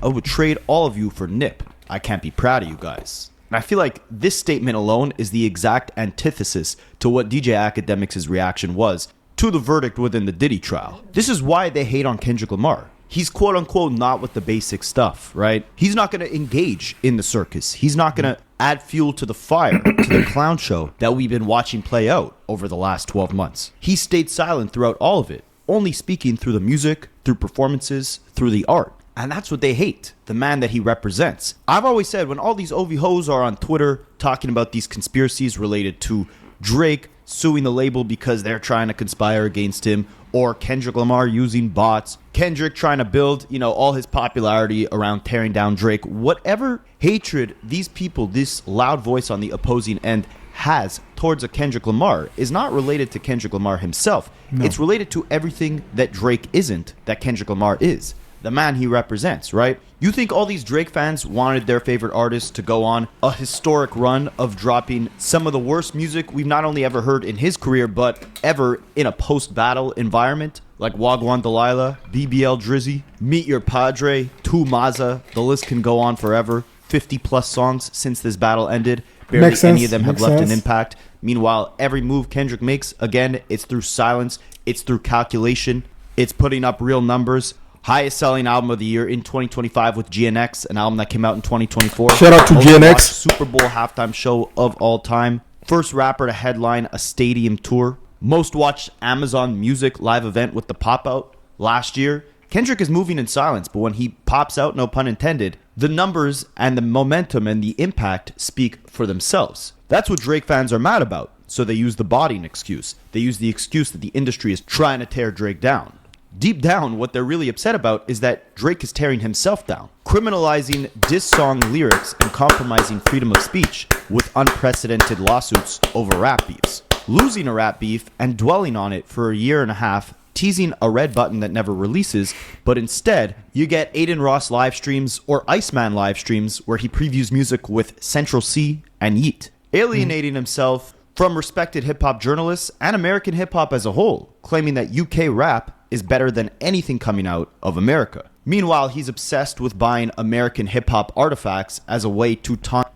I would trade all of you for Nip. I can't be proud of you guys." And I feel like this statement alone is the exact antithesis to what DJ Akademiks' reaction was to the verdict within the Diddy trial. This is why they hate on Kendrick Lamar. He's quote unquote not with the basic stuff, right? He's not going to engage in the circus. He's not going to add fuel to the fire, to the clown show that we've been watching play out over the last 12 months. He stayed silent throughout all of it, only speaking through the music, through performances, through the art. And that's what they hate, the man that he represents. I've always said, when all these OV hoes are on Twitter talking about these conspiracies related to Drake suing the label because they're trying to conspire against him, or Kendrick Lamar using bots, Kendrick trying to build, you know, all his popularity around tearing down Drake, whatever hatred these people, this loud voice on the opposing end has towards a Kendrick Lamar is not related to Kendrick Lamar himself. No. It's related to everything that Drake isn't, that Kendrick Lamar is. the man he represents, right? You think all these Drake fans wanted their favorite artists to go on a historic run of dropping some of the worst music we've not only ever heard in his career, but ever in a post-battle environment? Like Wagwan Delilah, BBL Drizzy, Meet Your Padre, Tu Maza, the list can go on forever. 50 plus songs since this battle ended. Barely any of them have left an impact. Meanwhile, every move Kendrick makes, again, it's through silence, it's through calculation, it's putting up real numbers. Highest selling album of the year in 2025 with GNX, an album that came out in 2024. Shout out to Most GNX. watched Super Bowl halftime show of all time. First rapper to headline a stadium tour. Most watched Amazon Music live event with the Pop Out last year. Kendrick is moving in silence, but when he pops out, no pun intended, the numbers and the momentum and the impact speak for themselves. That's what Drake fans are mad about. So they use the bodying excuse. They use the excuse that the industry is trying to tear Drake down. Deep down, what they're really upset about is that Drake is tearing himself down, criminalizing diss song lyrics and compromising freedom of speech with unprecedented lawsuits over rap beefs. Losing a rap beef and dwelling on it for a year and a half, teasing a red button that never releases, but instead, you get Aiden Ross live streams or Iceman live streams where he previews music with Central C and Yeet, alienating himself from respected hip-hop journalists and American hip-hop as a whole, claiming that UK rap is better than anything coming out of America. Meanwhile, he's obsessed with buying American hip-hop artifacts as a way to taunt.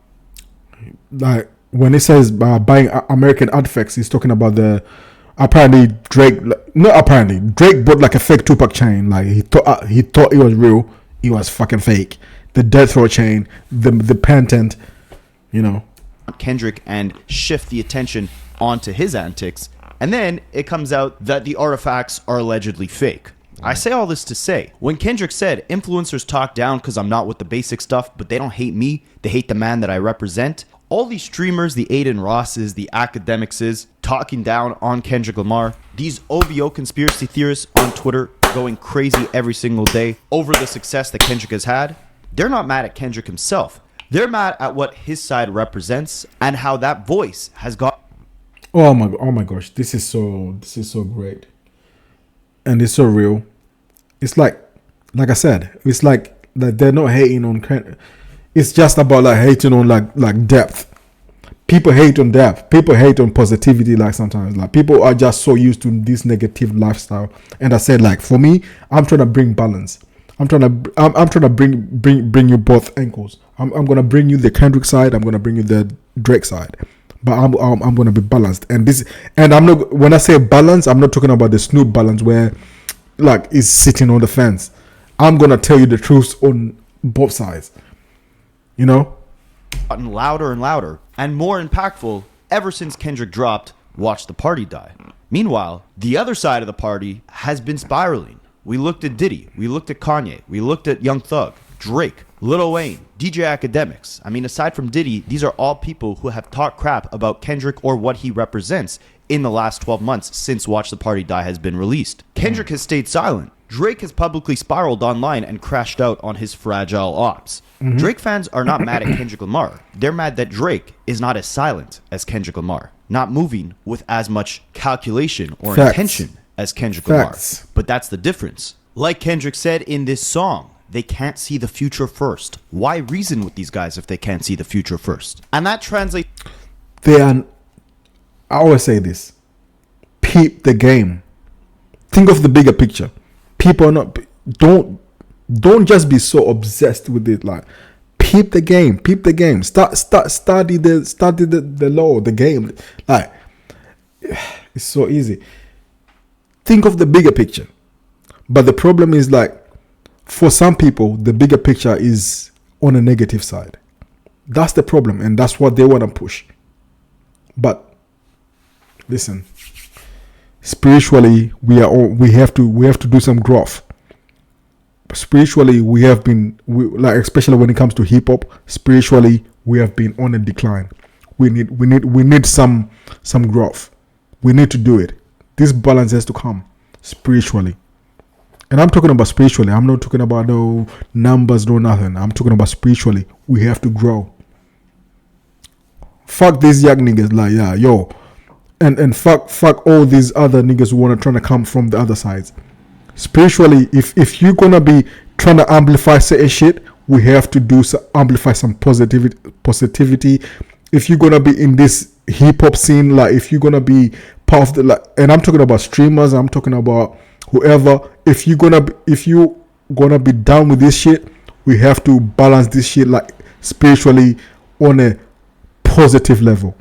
Like, when he says buying American artifacts, he's talking about the apparently Drake. Not apparently, Drake bought like a fake Tupac chain. Like he thought it was real. It was fucking fake. The Death Row chain, the patent, you know. Kendrick and shift the attention onto his antics, and then it comes out that the artifacts are allegedly fake. I say all this to say, when Kendrick said, influencers talk down because I'm not with the basic stuff, but they don't hate me, they hate the man that I represent, all these streamers, the Aiden Rosses, the akademiks, talking down on Kendrick Lamar, these OVO conspiracy theorists on Twitter going crazy every single day over the success that Kendrick has had, they're not mad at Kendrick himself. They're mad at what his side represents and how that voice has got. Oh my gosh, this is so great, and it's so real. It's like I said, it's like that they're not hating on. It's just about like hating on like depth. People hate on depth. People hate on positivity. Like sometimes, like people are just so used to this negative lifestyle. And I said, like for me, I'm trying to bring balance. I'm trying to bring you both ankles. I'm gonna bring you the Kendrick side. I'm gonna bring you the Drake side. But I'm gonna be balanced. And I'm not, when I say balance, I'm not talking about the Snoop balance where like it's sitting on the fence. I'm gonna tell you the truth on both sides. You know, gotten louder and louder and more impactful ever since Kendrick dropped Watch the Party Die. Meanwhile, the other side of the party has been spiraling. We looked at Diddy, we looked at Kanye, we looked at Young Thug, Drake, Lil Wayne, DJ Akademiks. I mean, aside from Diddy, these are all people who have talked crap about Kendrick or what he represents in the last 12 months since Watch the Party Die has been released. Kendrick has stayed silent. Drake has publicly spiraled online and crashed out on his fragile ops. Mm-hmm. Drake fans are not mad at Kendrick Lamar. They're mad that Drake is not as silent as Kendrick Lamar, not moving with as much calculation or intention as Kendrick Lamar. But that's the difference. Like Kendrick said in this song, they can't see the future first. Why reason with these guys if they can't see the future first? And that translates... I always say this. Peep the game. Think of the bigger picture. People are not... Don't just be so obsessed with it. Like, peep the game. Peep the game. Study the law, the game. Like, it's so easy. Think of the bigger picture. But the problem is, like, for some people, the bigger picture is on a negative side. That's the problem, and that's what they want to push. But listen, spiritually, we have to do some growth. Spiritually, we have been, especially when it comes to hip hop. Spiritually, we have been on a decline. We need some growth. We need to do it. This balance has to come spiritually. And I'm talking about spiritually. I'm not talking about no numbers, no nothing. I'm talking about spiritually. We have to grow. Fuck these young niggas, like, yeah, yo. And fuck all these other niggas who want to try to come from the other sides. Spiritually, if you're gonna be trying to amplify certain shit, we have to amplify some positivity. If you're gonna be in this hip hop scene, like if you're gonna be part of the, like, and I'm talking about streamers, I'm talking about whoever. If you gonna be down with this shit, we have to balance this shit like spiritually on a positive level.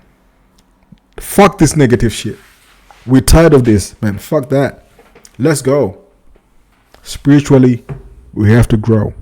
Fuck this negative shit. We're tired of this, man. Fuck that. Let's go. Spiritually, we have to grow.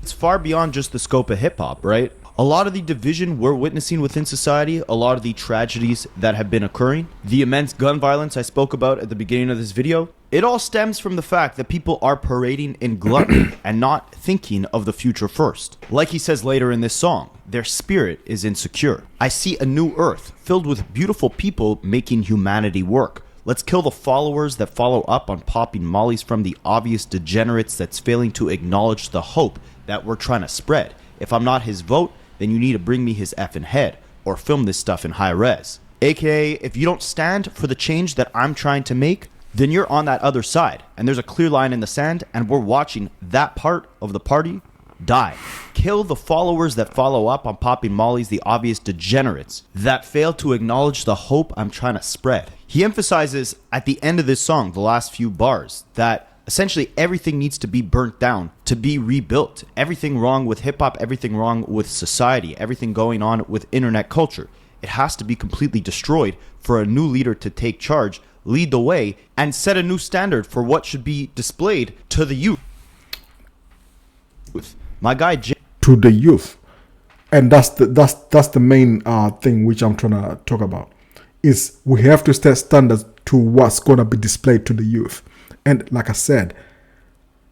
It's far beyond just the scope of hip-hop, right? A lot of the division we're witnessing within society, a lot of the tragedies that have been occurring, the immense gun violence I spoke about at the beginning of this video, it all stems from the fact that people are parading in gluttony and not thinking of the future first. Like he says later in this song, their spirit is insecure. I see a new earth filled with beautiful people making humanity work. Let's kill the followers that follow up on popping mollies from the obvious degenerates that's failing to acknowledge the hope that we're trying to spread. If I'm not his vote, then you need to bring me his effing head or film this stuff in high res. AKA, if you don't stand for the change that I'm trying to make, then you're on that other side and there's a clear line in the sand and we're watching that part of the party die. Kill the followers that follow up on popping mollies, the obvious degenerates that fail to acknowledge the hope I'm trying to spread. He emphasizes at the end of this song, the last few bars, that essentially everything needs to be burnt down to be rebuilt. Everything wrong with hip-hop, everything wrong with society, everything going on with internet culture. It has to be completely destroyed for a new leader to take charge, lead the way, and set a new standard for what should be displayed to the youth. My guy to the youth, and that's the main thing which I'm trying to talk about, is we have to set standards to what's gonna be displayed to the youth. And like I said,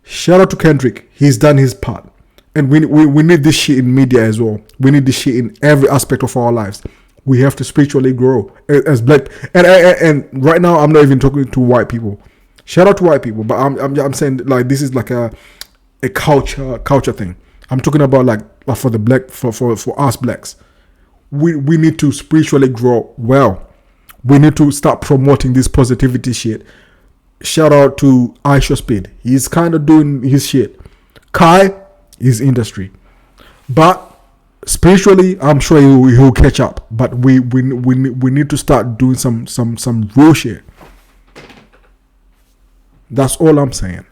shout out to Kendrick. He's done his part. And we need this shit in media as well. We need this shit in every aspect of our lives. We have to spiritually grow as black. And right now, I'm not even talking to white people. Shout out to white people. But I'm saying, like, this is like a culture thing. I'm talking about like for the black, for us blacks. We need to spiritually grow well. We need to start promoting this positivity shit. Shout out to Aisha Speed. He's kind of doing his shit. Kai is industry, but spiritually, I'm sure he'll catch up. But we need to start doing some real shit. That's all I'm saying.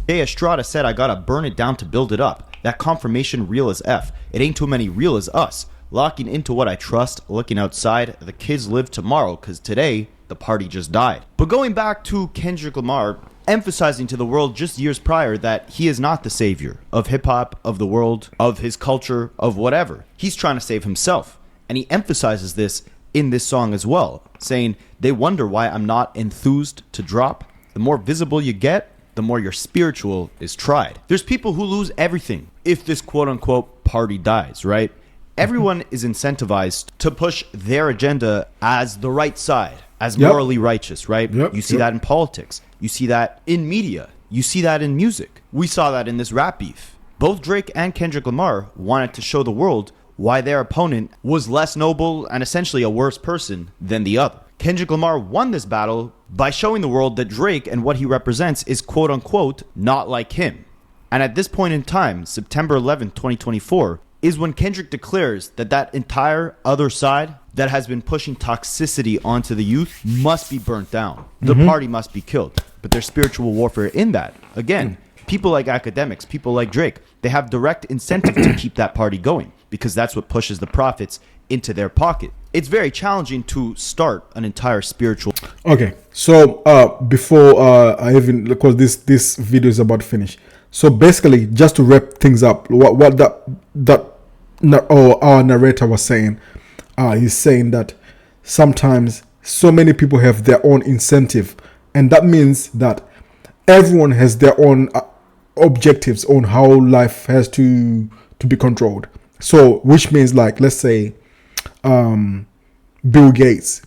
Jay Estrada said, I gotta burn it down to build it up. That confirmation real as F. It ain't too many real as us. Locking into what I trust, looking outside. The kids live tomorrow, cause today, the party just died. But going back to Kendrick Lamar, emphasizing to the world just years prior that he is not the savior of hip-hop, of the world, of his culture, of whatever. He's trying to save himself. And he emphasizes this in this song as well, saying, they wonder why I'm not enthused to drop. The more visible you get, the more your spiritual is tried. There's people who lose everything if this quote-unquote party dies, right? Everyone is incentivized to push their agenda as the right side, as morally righteous, right? You see that in politics. You see that in media. You see that in music. We saw that in this rap beef. Both Drake and Kendrick Lamar wanted to show the world why their opponent was less noble and essentially a worse person than the other. Kendrick Lamar won this battle by showing the world that Drake and what he represents is quote-unquote not like him. And at this point in time, September 11th, 2024, is when Kendrick declares that that entire other side that has been pushing toxicity onto the youth must be burnt down. The party must be killed. But there's spiritual warfare in that. Again, people like Akademiks, people like Drake, they have direct incentive to keep that party going because that's what pushes the profits into their pocket. It's very challenging to start an entire spiritual. Okay, so before I even, because this video is about to finish. So basically, just to wrap things up, what our narrator was saying, he's saying that sometimes so many people have their own incentive, and that means that everyone has their own objectives on how life has to be controlled. So which means, like, let's say Bill Gates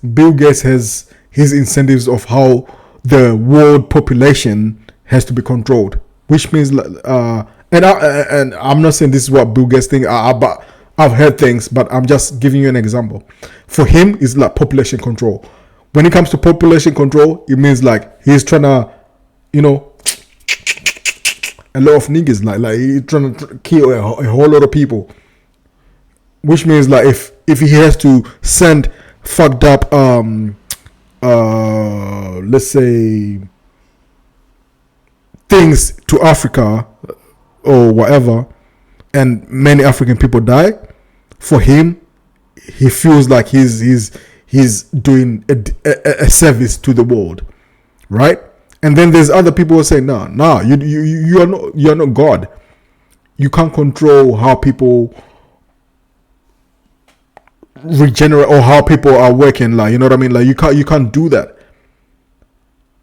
has his incentives of how the world population has to be controlled, which means and I'm not saying this is what Bill Gates thinks, but I've heard things, but I'm just giving you an example. For him, it's like population control. When it comes to population control, it means like he's trying to, a lot of niggas. Like he's trying to kill a whole lot of people. Which means like if he has to send fucked up let's say things to Africa or whatever, and many African people die, for him, he feels like he's doing a service to the world, right? And then there's other people who say, no, you're not God. You can't control how people regenerate or how people are working. Like, you know what I mean? Like you can't do that.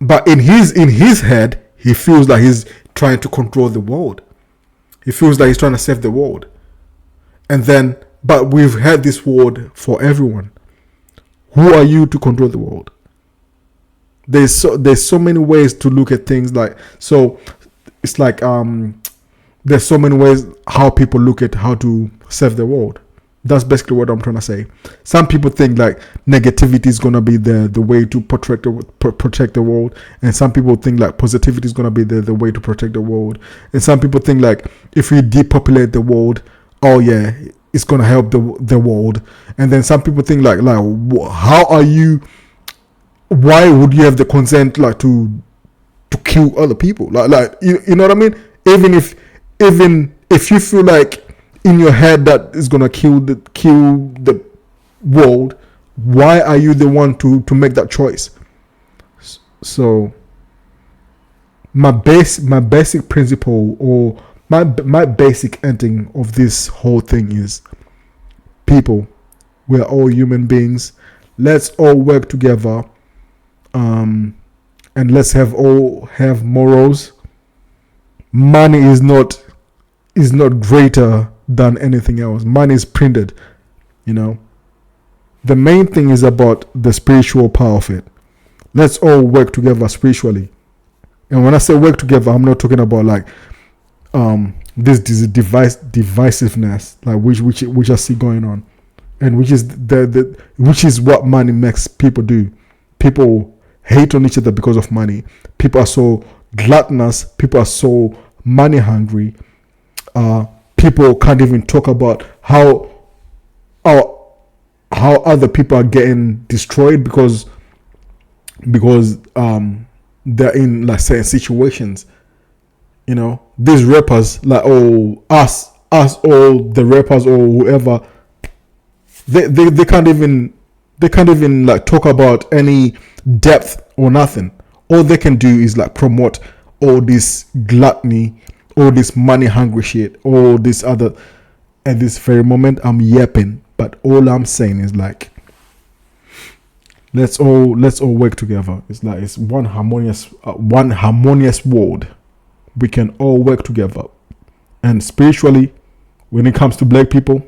But in his head, he feels like he's trying to control the world. He feels like he's trying to save the world. And then, but we've had this world for everyone. Who are you to control the world? There's so many ways to look at things. Like, so it's like there's so many ways how people look at how to save the world. That's basically what I'm trying to say. Some people think like negativity is gonna be the way to protect the world, and some people think like positivity is gonna be the way to protect the world, and some people think like if we depopulate the world, oh yeah, it's gonna help the world, and then some people think like how are you? Why would you have the consent like to kill other people? Like you know what I mean? Even if you feel like in your head that is gonna kill the world, why are you the one to make that choice? So my basic principle, or my basic ending of this whole thing is, people, we're all human beings. Let's all work together, and let's all have morals. Money is not greater than anything else. Money is printed, you know. The main thing is about the spiritual power of it. Let's all work together spiritually. And when I say work together, I'm not talking about like this divisiveness, like which I see going on, and which is what money makes people do. People hate on each other because of money. People are so gluttonous. People are so money hungry. People can't even talk about how other people are getting destroyed because they're in like certain situations. You know, these rappers, like us all the rappers or whoever, they can't even like talk about any depth or nothing. All they can do is like promote all this gluttony, all this money hungry shit, all this other. At this very moment, I'm yapping, but all I'm saying is like, let's all work together. It's like it's one harmonious world. We can all work together, and spiritually, when it comes to black people,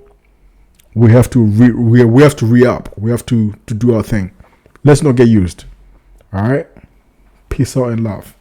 we have to re-up. We have to do our thing. Let's not get used. All right, peace out and love.